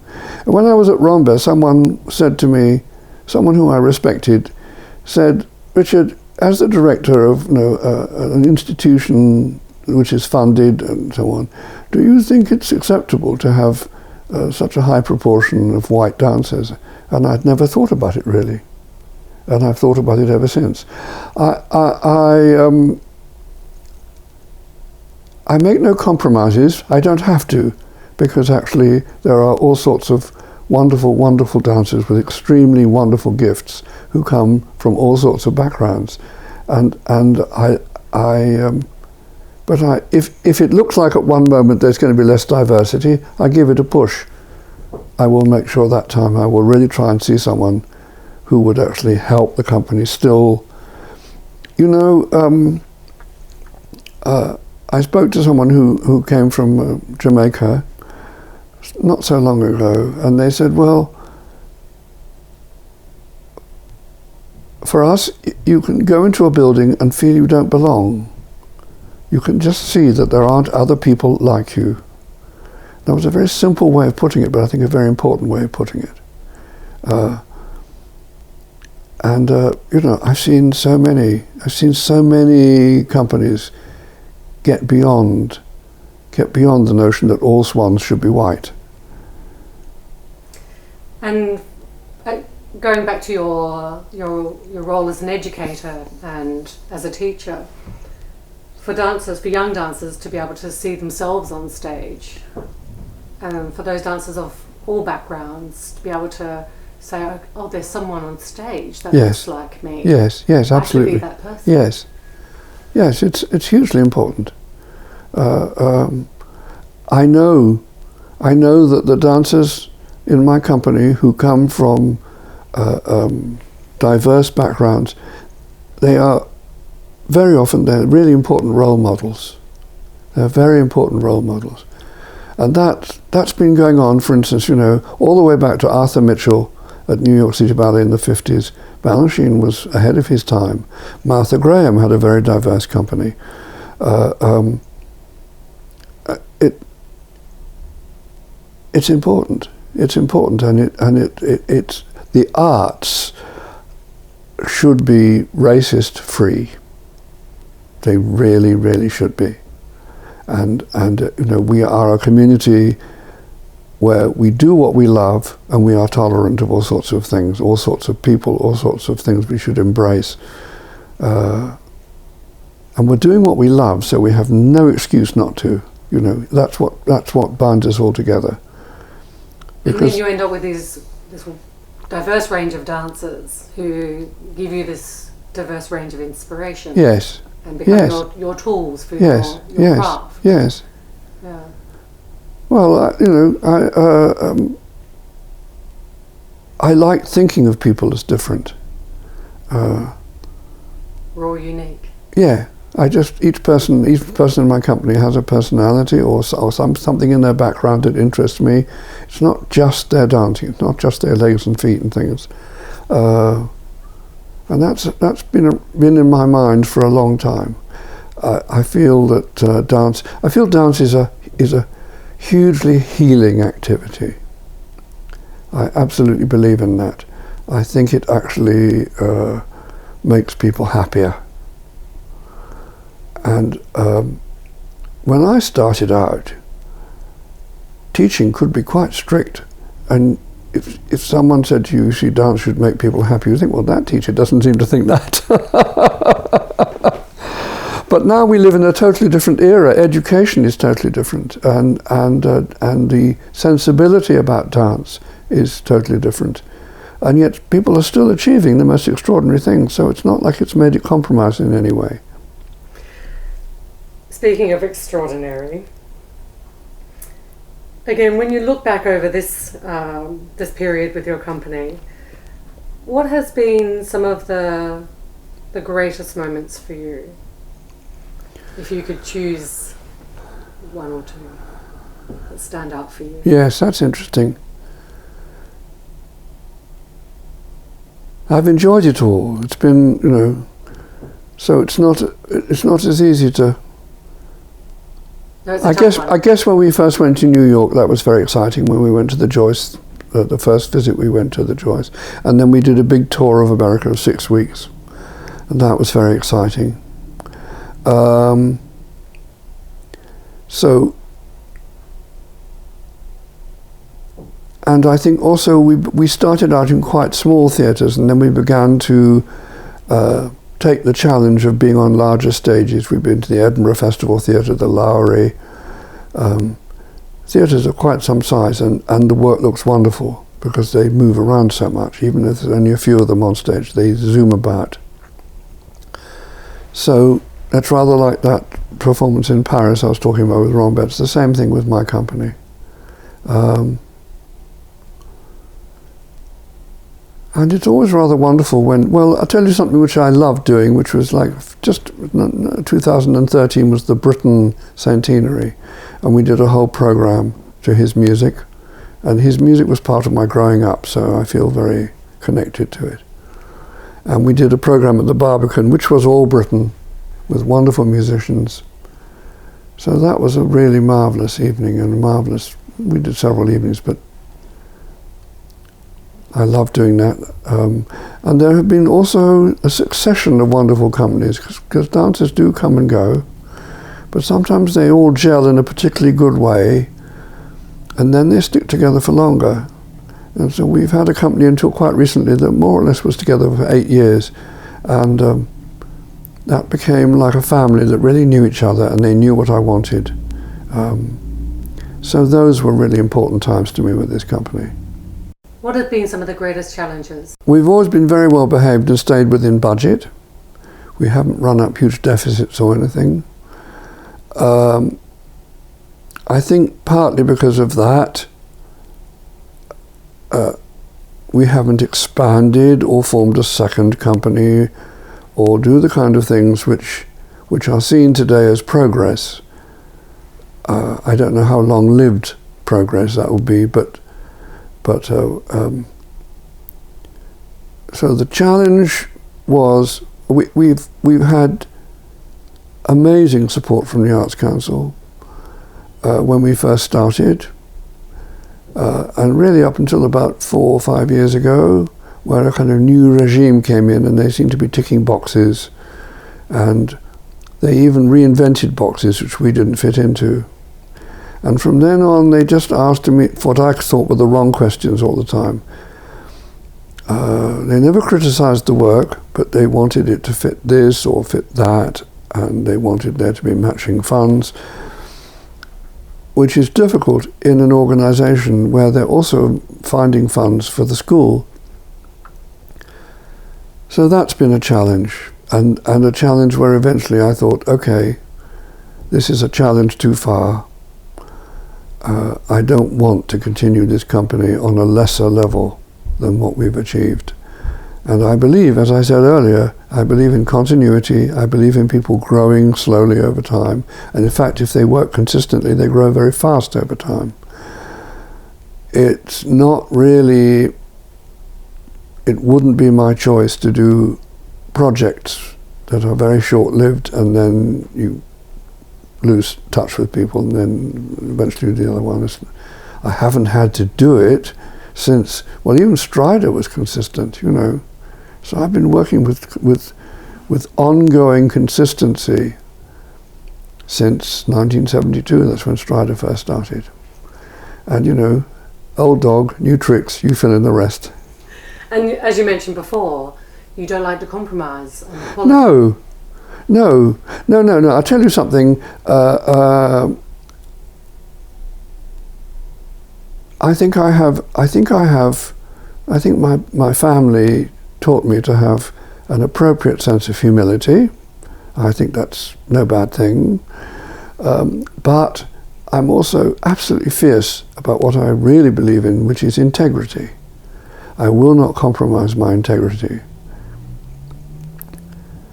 And when I was at Rambert, someone said to me, someone who I respected, said, Richard, as the director of an institution which is funded and so on, do you think it's acceptable to have such a high proportion of white dancers? And I'd never thought about it really. And I've thought about it ever since. I make no compromises. I don't have to, because actually there are all sorts of wonderful, wonderful dancers with extremely wonderful gifts who come from all sorts of backgrounds. If it looks like at one moment there's going to be less diversity, I give it a push. I will make sure that time I will really try and see someone who would actually help the company still. You know, I spoke to someone who came from Jamaica not so long ago, and they said, well, for us, you can go into a building and feel you don't belong. You can just see that there aren't other people like you. That was a very simple way of putting it, but I think a very important way of putting it. And I've seen so many companies get beyond the notion that all swans should be white. And going back to your role as an educator and as a teacher, for young dancers to be able to see themselves on stage, for those dancers of all backgrounds to be able to say, oh, there's someone on stage that looks like me. Yes, absolutely. I should be that person. Yes, it's hugely important. I know that the dancers in my company who come from diverse backgrounds, they're really important role models. They're very important role models. And that's been going on, for instance, all the way back to Arthur Mitchell at New York City Ballet in the 50s. Balanchine was ahead of his time. Martha Graham had a very diverse company. It's important. It's important, and it's the arts should be racist free. They really, really should be. And we are a community where we do what we love, and we are tolerant of all sorts of things, all sorts of people, all sorts of things we should embrace. And we're doing what we love, so we have no excuse not to. That's what binds us all together. And then you end up with this diverse range of dancers who give you this diverse range of inspiration. Yes. And become your tools for your craft. Yes. Yeah. Well, I like thinking of people as different. We're all unique. Yeah. Each person in my company has a personality or something in their background that interests me. It's not just their dancing, it's not just their legs and feet and things. And that's been in my mind for a long time. I feel that dance is a hugely healing activity. I absolutely believe in that. I think it actually makes people happier. And when I started out, teaching could be quite strict. And if someone said to you, see, dance should make people happy, you think, well, that teacher doesn't seem to think that. But now we live in a totally different era. Education is totally different, and the sensibility about dance is totally different. And yet people are still achieving the most extraordinary things, so it's not like it's made it compromise in any way. Speaking of extraordinary, again, when you look back over this period with your company, what has been some of the greatest moments for you? If you could choose one or two that stand out for you. Yes, that's interesting. I've enjoyed it all. It's been, so it's not as easy to. No, I guess when we first went to New York, that was very exciting. When we went to the Joyce, the first visit we went to the Joyce, and then we did a big tour of America of 6 weeks, and that was very exciting. And I think also we started out in quite small theatres, and then we began to take the challenge of being on larger stages. We've been to the Edinburgh Festival Theatre, the Lowry. Theatres are quite some size, and the work looks wonderful because they move around so much. Even if there's only a few of them on stage, they zoom about. So that's rather like that performance in Paris I was talking about with Ron Betts. The same thing with my company. And it's always rather wonderful when, well, I'll tell you something which I loved doing, which was like just 2013 was the Britain centenary, and we did a whole program to his music, and his music was part of my growing up, so I feel very connected to it. And we did a program at the Barbican, which was all Britain, with wonderful musicians. So that was a really marvellous evening, and we did several evenings, but I love doing that. And there have been also a succession of wonderful companies, because dancers do come and go, but sometimes they all gel in a particularly good way, and then they stick together for longer. And so we've had a company until quite recently that more or less was together for 8 years, and that became like a family that really knew each other, and they knew what I wanted. So those were really important times to me with this company. What have been some of the greatest challenges? We've always been very well behaved and stayed within budget. We haven't run up huge deficits or anything. I think partly because of that, we haven't expanded or formed a second company or do the kind of things which are seen today as progress. I don't know how long-lived progress that will be, but so the challenge was we've had amazing support from the Arts Council when we first started, and really up until about 4 or 5 years ago, where a kind of new regime came in and they seemed to be ticking boxes, and they even reinvented boxes which we didn't fit into. And from then on, they just asked me what I thought were the wrong questions all the time. They never criticised the work, but they wanted it to fit this or fit that, and they wanted there to be matching funds, which is difficult in an organisation where they're also finding funds for the school. So that's been a challenge, and a challenge where eventually I thought, okay, this is a challenge too far. I don't want to continue this company on a lesser level than what we've achieved. And I believe, as I said earlier, I believe in continuity. I believe in people growing slowly over time. And in fact, if they work consistently, they grow very fast over time. It's not really, it wouldn't be my choice to do projects that are very short-lived and then you lose touch with people and then eventually do the other one. I haven't had to do it since, well, even Strider was consistent, you know. So I've been working with ongoing consistency since 1972. That's when Strider first started. And, you know, old dog, new tricks, you fill in the rest. And as you mentioned before, you don't like to compromise on the quality. No. I'll tell you something. I think my family taught me to have an appropriate sense of humility. I think that's no bad thing. But I'm also absolutely fierce about what I really believe in, which is integrity. I will not compromise my integrity.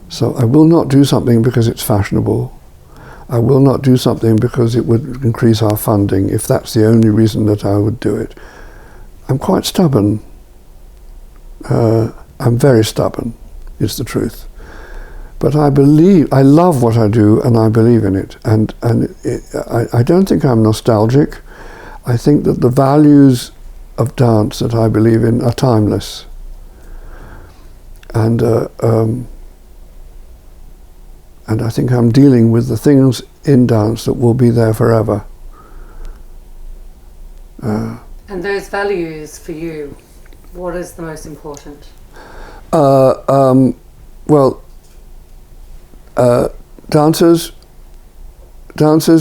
So I will not do something because it's fashionable. I will not do something because it would increase our funding, if that's the only reason that I would do it. I'm quite stubborn. I'm very stubborn, is the truth. But I love what I do, and I believe in it. And I don't think I'm nostalgic. I think that the values of dance that I believe in are timeless. And I think I'm dealing with the things in dance that will be there forever. And those values for you, what is the most important? Dancers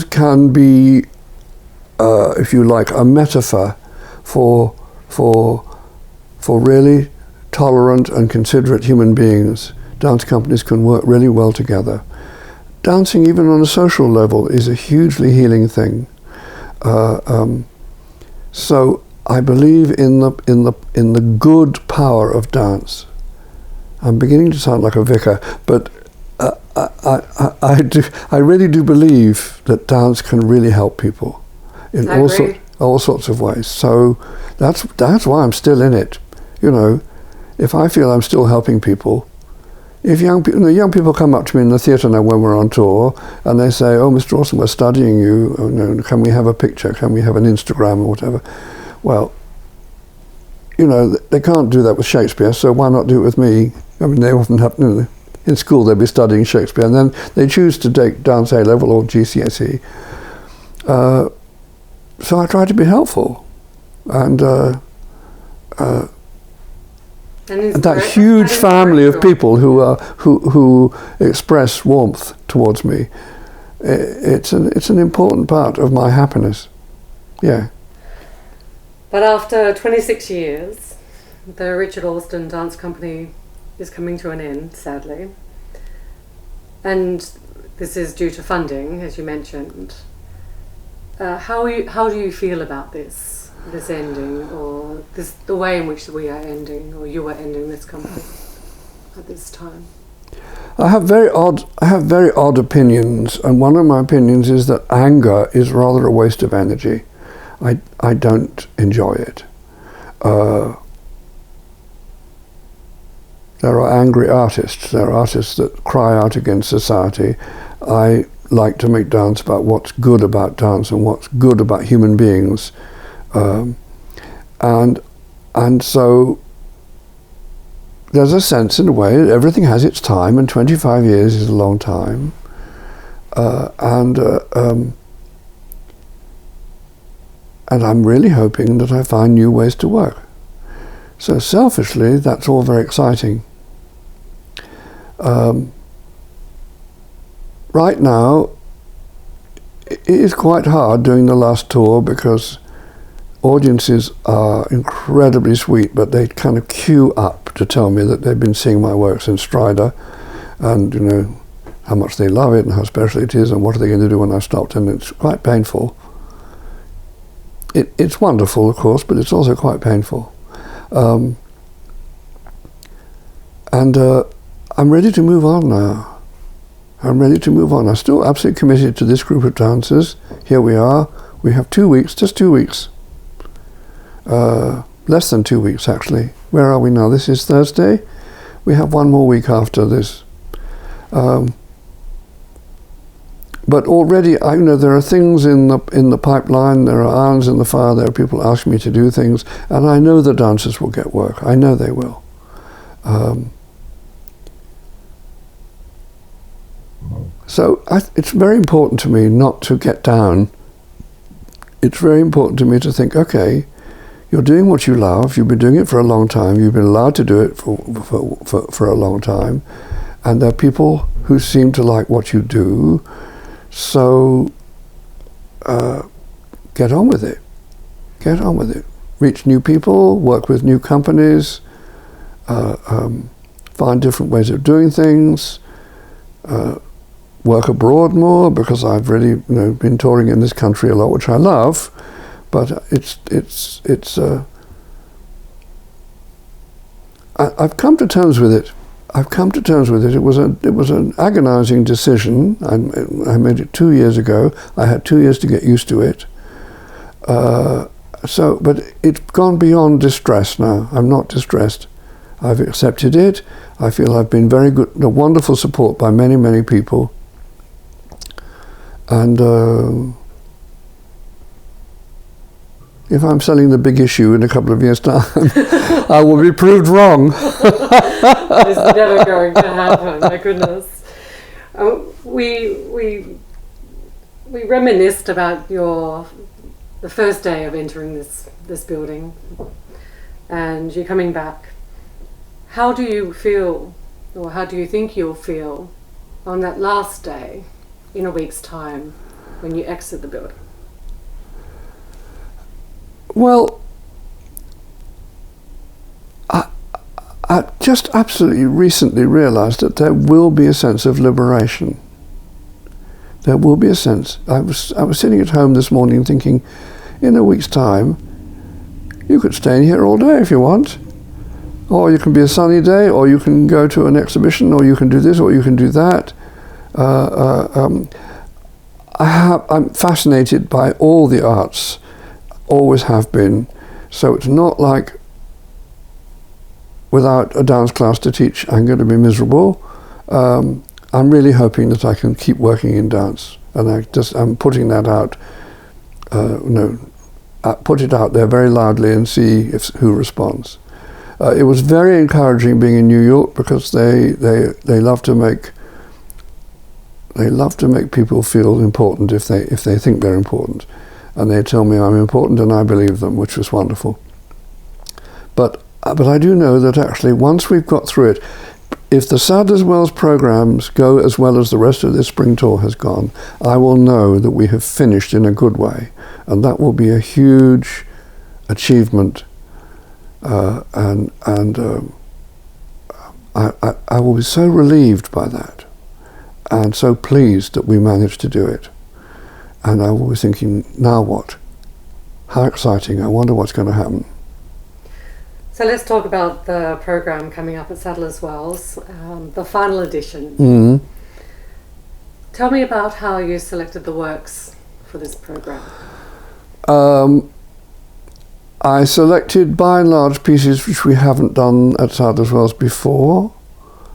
can be, if you like, a metaphor for really tolerant and considerate human beings. Dance companies can work really well together. Dancing, even on a social level, is a hugely healing thing. So I believe in the good power of dance. I'm beginning to sound like a vicar, but I really do believe that dance can really help people in all sorts of ways. So that's why I'm still in it. You know, if I feel I'm still helping people. If young people come up to me in the theatre now when we're on tour and they say, "Oh, Mr. Alston, we're studying you. Oh, no, can we have a picture? Can we have an Instagram or whatever?" Well, you know, they can't do that with Shakespeare, so why not do it with me? I mean, they often have, you know, in school they'll be studying Shakespeare, and then they choose to take dance A-level or GCSE. So I try to be helpful, and that huge family of people who express warmth towards me, it's an important part of my happiness. Yeah. But after 26 years, the Richard Alston Dance Company is coming to an end, sadly. And this is due to funding, as you mentioned. How do you feel about this ending, or the way in which we are ending, or you are ending this company at this time? I have very odd opinions, and one of my opinions is that anger is rather a waste of energy. I don't enjoy it. There are angry artists. There are artists that cry out against society. I like to make dance about what's good about dance and what's good about human beings, and so there's a sense, in a way, that everything has its time, and 25 years is a long time, and I'm really hoping that I find new ways to work. So selfishly, that's all very exciting. Right now, it is quite hard doing the last tour because audiences are incredibly sweet, but they kind of queue up to tell me that they've been seeing my works in Strider, and you know how much they love it and how special it is and what are they going to do when I've stopped, and it's quite painful. It's wonderful, of course, but it's also quite painful. And I'm ready to move on now. I'm ready to move on. I'm still absolutely committed to this group of dancers. Here we are. We have 2 weeks, just 2 weeks. Less than 2 weeks, actually. Where are we now? This is Thursday. We have 1 more week after this. But already, I know there are things in the pipeline, there are irons in the fire, there are people asking me to do things, and I know the dancers will get work. I know they will. So it's very important to me not to get down. It's very important to me to think, okay, you're doing what you love, you've been doing it for a long time, you've been allowed to do it for a long time, and there are people who seem to like what you do. So get on with it. Get on with it. Reach new people, work with new companies, find different ways of doing things, work abroad more, because I've really been touring in this country a lot, which I love, but I've come to terms with it. I've come to terms with it. It was an agonizing decision. I made it 2 years ago. I had 2 years to get used to it. But it's gone beyond distress now. I'm not distressed. I've accepted it. I feel I've been very good, a wonderful support by many, many people. And if I'm selling the big issue in a couple of years' time, I will be proved wrong. It's never going to happen, my goodness. We reminisced about the first day of entering this building, and you're coming back. How do you feel, or how do you think you'll feel on that last day in a week's time when you exit the building? Well, I just absolutely recently realized that there will be a sense of liberation. There will be a sense. I was sitting at home this morning thinking, in a week's time, you could stay in here all day if you want. Or you can be a sunny day, or you can go to an exhibition, or you can do this, or you can do that. I'm fascinated by all the arts, always have been. So it's not like without a dance class to teach, I'm going to be miserable. I'm really hoping that I can keep working in dance, and I'm putting that out, put it out there very loudly and see who responds. It was very encouraging being in New York because they love to make people feel important if they think they're important, and they tell me I'm important and I believe them, which was wonderful. But I do know that actually once we've got through it, if the Sadler's Wells programs go as well as the rest of this spring tour has gone, I will know that we have finished in a good way, and that will be a huge achievement. I will be so relieved by that, and so pleased that we managed to do it. And I will be thinking, now what? How exciting! I wonder what's going to happen. So let's talk about the program coming up at Sadler's Wells, the final edition. Mm-hmm. Tell me about how you selected the works for this program. I selected by and large pieces which we haven't done at Sadler's Wells before.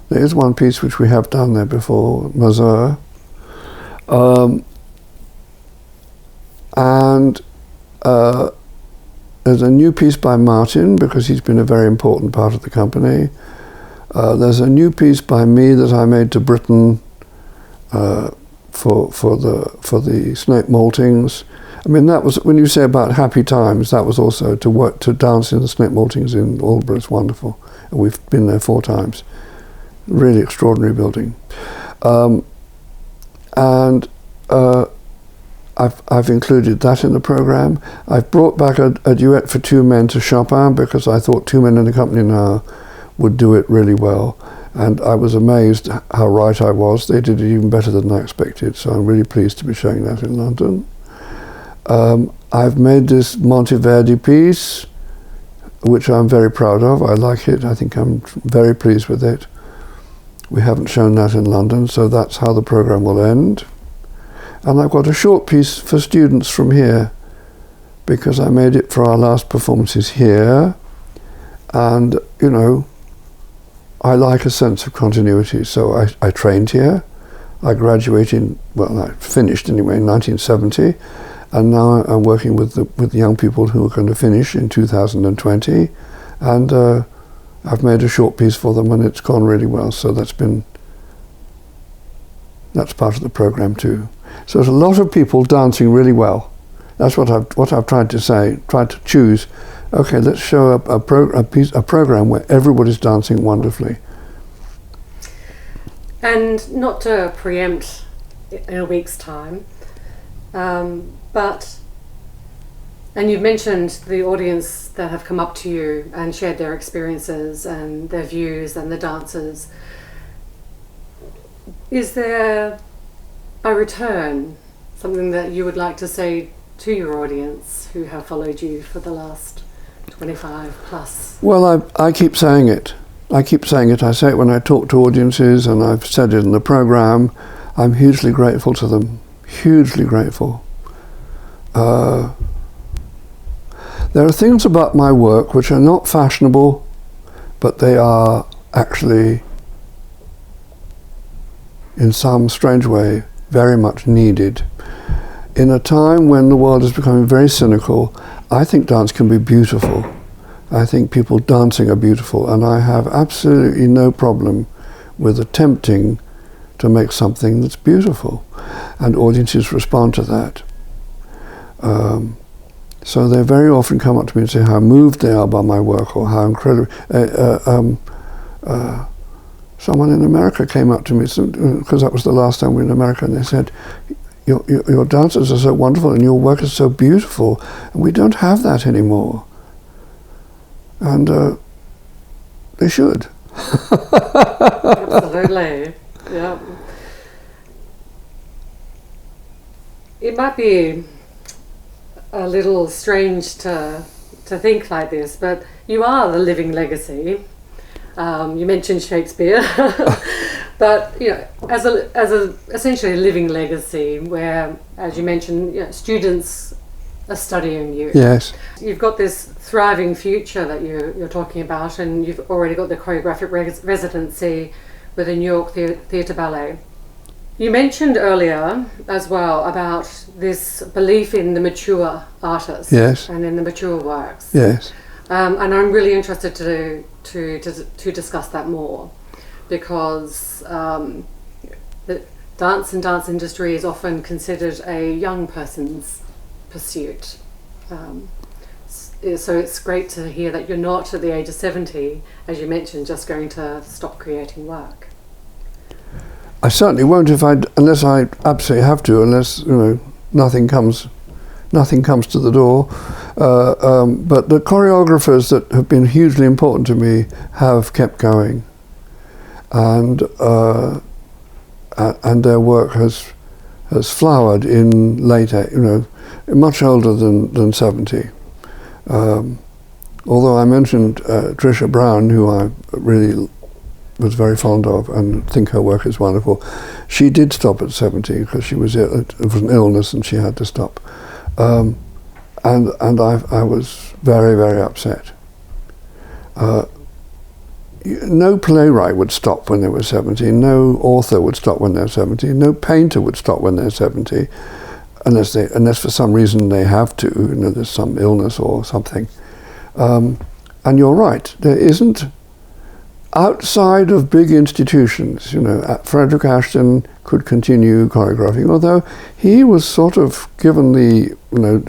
There is one piece which we have done there before, Mazur. There's a new piece by Martin, because he's been a very important part of the company. There's a new piece by me that I made to Britain for the Snake Maltings. I mean, that was, when you say about happy times, that was also to dance in the Snake Maltings in Aldborough. It's wonderful. And we've been there 4 times. Really extraordinary building. I've included that in the program. I've brought back a duet for 2 men to Chopin, because I thought 2 men in the company now would do it really well. And I was amazed how right I was. They did it even better than I expected. So I'm really pleased to be showing that in London. I've made this Monteverdi piece, which I'm very proud of. I like it. I think I'm very pleased with it. We haven't shown that in London, so that's how the program will end. And I've got a short piece for students from here, because I made it for our last performances here. And, you know, I like a sense of continuity, so I trained here. I graduated, well, I finished anyway in 1970, and now I'm working with the young people who are going to finish in 2020, and I've made a short piece for them, and it's gone really well. So that's part of the program too. So there's a lot of people dancing really well. That's what I've tried to say. Tried to choose. Okay, let's show up a program where everybody's dancing wonderfully. And not to preempt in a week's time, but you've mentioned the audience that have come up to you and shared their experiences and their views and the dancers. Is there a return, something that you would like to say to your audience who have followed you for the last 25 plus? Well, I keep saying it. I say it when I talk to audiences, and I've said it in the program. I'm hugely grateful to them. Hugely grateful. There are things about my work which are not fashionable, but they are actually, in some strange way, very much needed. In a time when the world is becoming very cynical, I think dance can be beautiful. I think people dancing are beautiful, and I have absolutely no problem with attempting to make something that's beautiful, and audiences respond to that. So they very often come up to me and say how moved they are by my work, or how incredible. Someone in America came up to me, because that was the last time we were in America, and they said, your dancers are so wonderful and your work is so beautiful, and we don't have that anymore. And they should. Absolutely, yeah. It might be a little strange to think like this, but you are the living legacy. You mentioned Shakespeare, but you know, as a essentially a living legacy, where, as you mentioned, you know, students are studying you. Yes. You've got this thriving future that you're talking about, and you've already got the choreographic residency with the New York Theatre Ballet. You mentioned earlier as well about this belief in the mature artist. Yes. And in the mature works. Yes. And I'm really interested to discuss that more, because the dance and dance industry is often considered a young person's pursuit. So it's great to hear that you're not at the age of 70, as you mentioned, just going to stop creating work. I certainly won't unless I absolutely have to, unless nothing comes to the door. But the choreographers that have been hugely important to me have kept going, and their work has flowered in later, much older than 70. Although I mentioned Trisha Brown, who I really was very fond of and think her work is wonderful, she did stop at 70 because she was ill. It was an illness and she had to stop. And I was very, very upset. No playwright would stop when they were 70, no author would stop when they're 70, no painter would stop when they're 70, unless for some reason they have to, there's some illness or something. And you're right, there isn't, outside of big institutions, Frederick Ashton could continue choreographing, although he was sort of given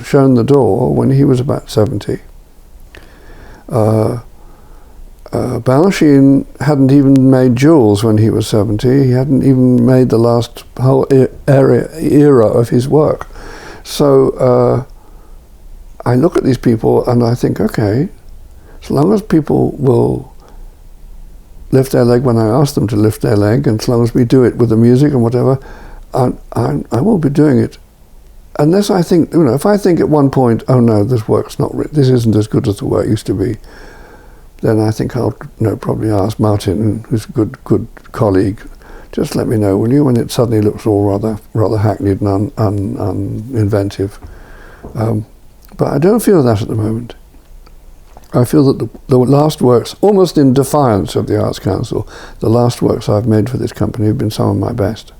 shown the door when he was about 70. Balanchine hadn't even made Jules when he was 70. He hadn't even made the last whole era of his work. So I look at these people and I think, okay, as long as people will lift their leg when I ask them to lift their leg, and as long as we do it with the music and whatever, I will be doing it. Unless I think, if I think at one point, oh no, this isn't as good as the work used to be, then I think I'll probably ask Martin, who's a good colleague, just let me know, will you, when it suddenly looks all rather hackneyed and uninventive. But I don't feel that at the moment. I feel that the last works, almost in defiance of the Arts Council, the last works I've made for this company have been some of my best.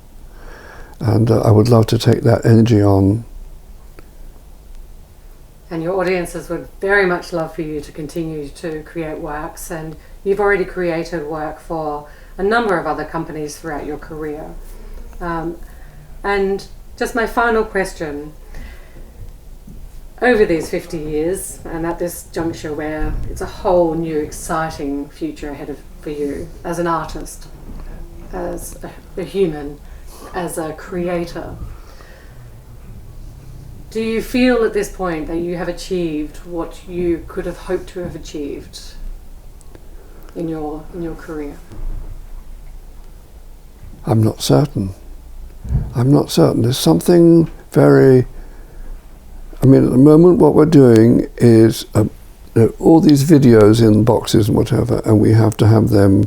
And I would love to take that energy on. And your audiences would very much love for you to continue to create works, and you've already created work for a number of other companies throughout your career. And just my final question, over these 50 years, and at this juncture where it's a whole new exciting future ahead for you as an artist, as a human, as a creator, do you feel at this point that you have achieved what you could have hoped to have achieved in your career? I'm not certain. There's something very... at the moment what we're doing is all these videos in boxes and whatever, and we have to have them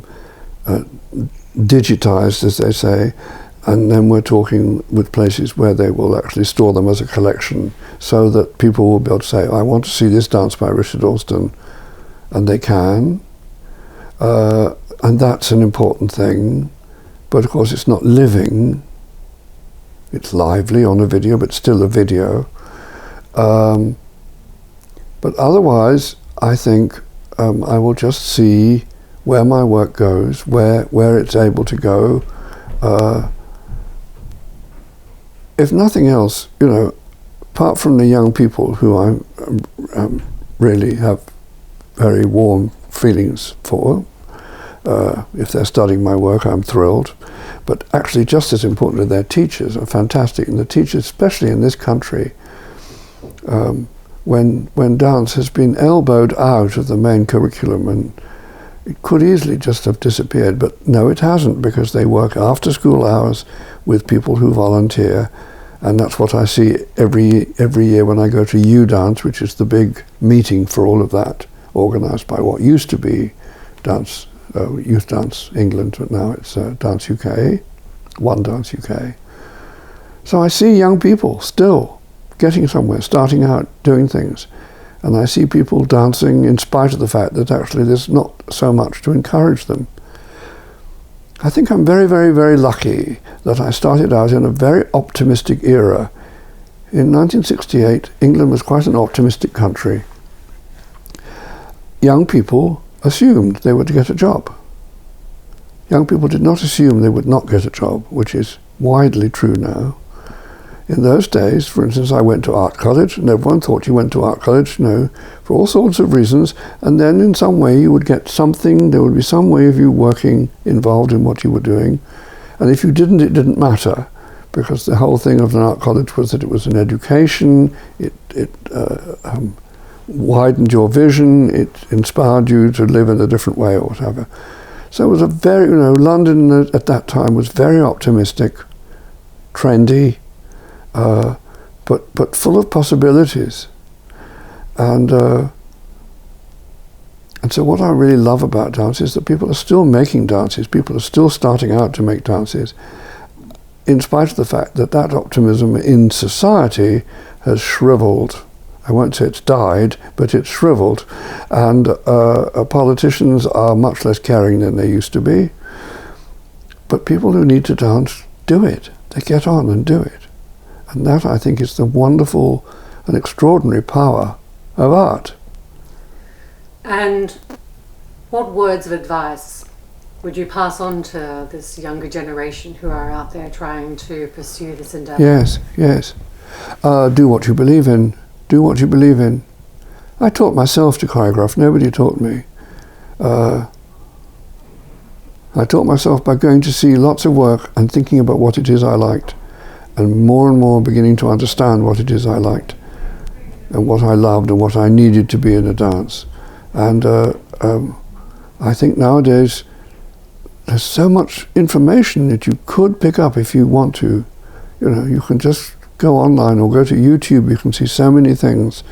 digitized, as they say, and then we're talking with places where they will actually store them as a collection, so that people will be able to say, I want to see this dance by Richard Alston, and they can. And that's an important thing, but of course it's not living. It's lively on a video, but still a video. But otherwise, I think I will just see where my work goes, where it's able to go. If nothing else, apart from the young people who I really have very warm feelings for, if they're studying my work, I'm thrilled. But actually, just as importantly, their teachers are fantastic, and the teachers, especially in this country, when dance has been elbowed out of the main curriculum, and it could easily just have disappeared, but no, it hasn't, because they work after school hours with people who volunteer, and that's what I see every year when I go to U-Dance, which is the big meeting for all of that, organised by what used to be Youth Dance England, but now it's Dance UK, One Dance UK. So I see young people still getting somewhere, starting out, doing things. And I see people dancing in spite of the fact that actually there's not so much to encourage them. I think I'm very, very, very lucky that I started out in a very optimistic era. In 1968, England was quite an optimistic country. Young people assumed they would get a job. Young people did not assume they would not get a job, which is widely true now. In those days, for instance, I went to art college, and everyone thought you went to art college, for all sorts of reasons, and then in some way you would get something, there would be some way of you working involved in what you were doing, and if you didn't, it didn't matter, because the whole thing of an art college was that it was an education, it widened your vision, it inspired you to live in a different way or whatever. So it was a very, London at that time was very optimistic, trendy, but full of possibilities, and so what I really love about dance is that people are still making dances, people are still starting out to make dances, in spite of the fact that that optimism in society has shriveled. I won't say it's died, but it's shriveled, and politicians are much less caring than they used to be, but people who need to dance do it, they get on and do it. And that, I think, is the wonderful and extraordinary power of art. And what words of advice would you pass on to this younger generation who are out there trying to pursue this endeavour? Yes. Do what you believe in. Do what you believe in. I taught myself to choreograph. Nobody taught me. I taught myself by going to see lots of work and thinking about what it is I liked, and more beginning to understand what it is I liked and what I loved and what I needed to be in a dance. And I think nowadays there's so much information that you could pick up if you want to. You can just go online or go to YouTube, you can see so many things.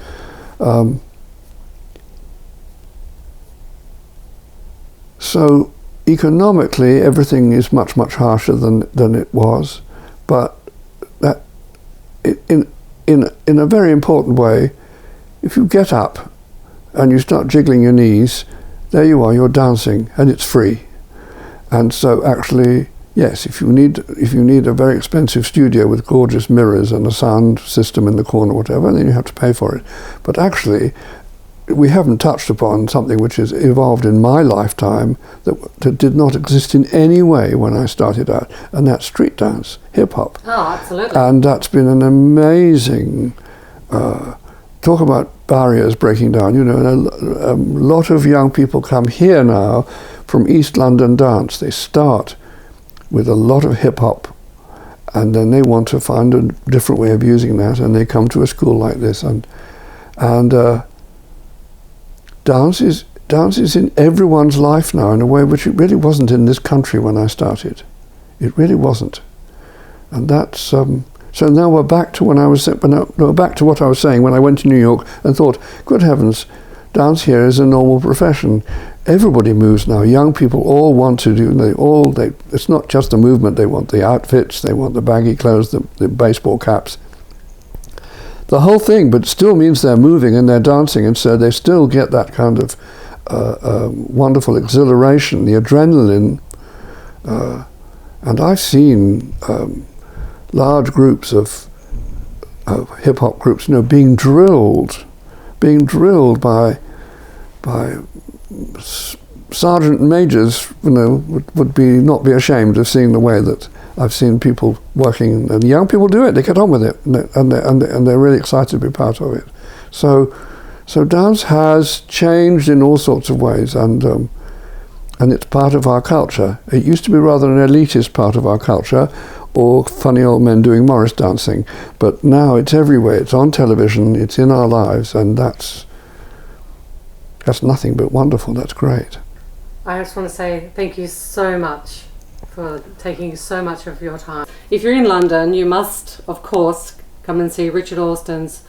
So economically everything is much harsher than it was, but that in a very important way, if you get up and you start jiggling your knees, there you are, you're dancing, and it's free. And so actually, yes, if you need a very expensive studio with gorgeous mirrors and a sound system in the corner or whatever, then you have to pay for it. But actually, we haven't touched upon something which has evolved in my lifetime that did not exist in any way when I started out, and that's street dance, hip-hop. Oh, absolutely. And that's been an amazing, talk about barriers breaking down. A lot of young people come here now from East London dance. They start with a lot of hip-hop, and then they want to find a different way of using that, and they come to a school like this, and dance is in everyone's life now in a way which it really wasn't in this country when I started. It really wasn't, and that's so now we're back to what I was saying when I went to New York and thought, good heavens, dance here is a normal profession. Everybody moves now. Young people all want to do. It's not just a movement. They want the outfits. They want the baggy clothes, the baseball caps, the whole thing. But it still means they're moving and they're dancing, and so they still get that kind of wonderful exhilaration, the adrenaline. And I've seen large groups of hip hop groups, being drilled by sergeant majors, would not be ashamed of seeing the way that I've seen people working, and young people do it. They get on with it, and they're really excited to be part of it. So dance has changed in all sorts of ways, and it's part of our culture. It used to be rather an elitist part of our culture, or funny old men doing Morris dancing, but now it's everywhere. It's on television. It's in our lives, and that's nothing but wonderful. That's great. I just want to say thank you so much for taking so much of your time. If you're in London, you must, of course, come and see Richard Alston's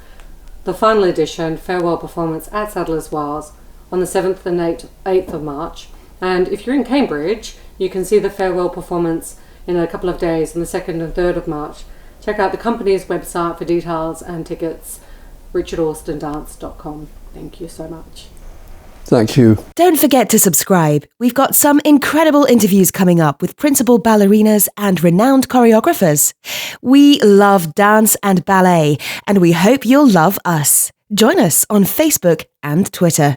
the final edition farewell performance at Sadler's Wells on the 7th and 8th of March. And if you're in Cambridge, you can see the farewell performance in a couple of days on the 2nd and 3rd of March. Check out the company's website for details and tickets, richardalstondance.com. Thank you so much. Thank you. Don't forget to subscribe. We've got some incredible interviews coming up with principal ballerinas and renowned choreographers. We love dance and ballet, and we hope you'll love us. Join us on Facebook and Twitter.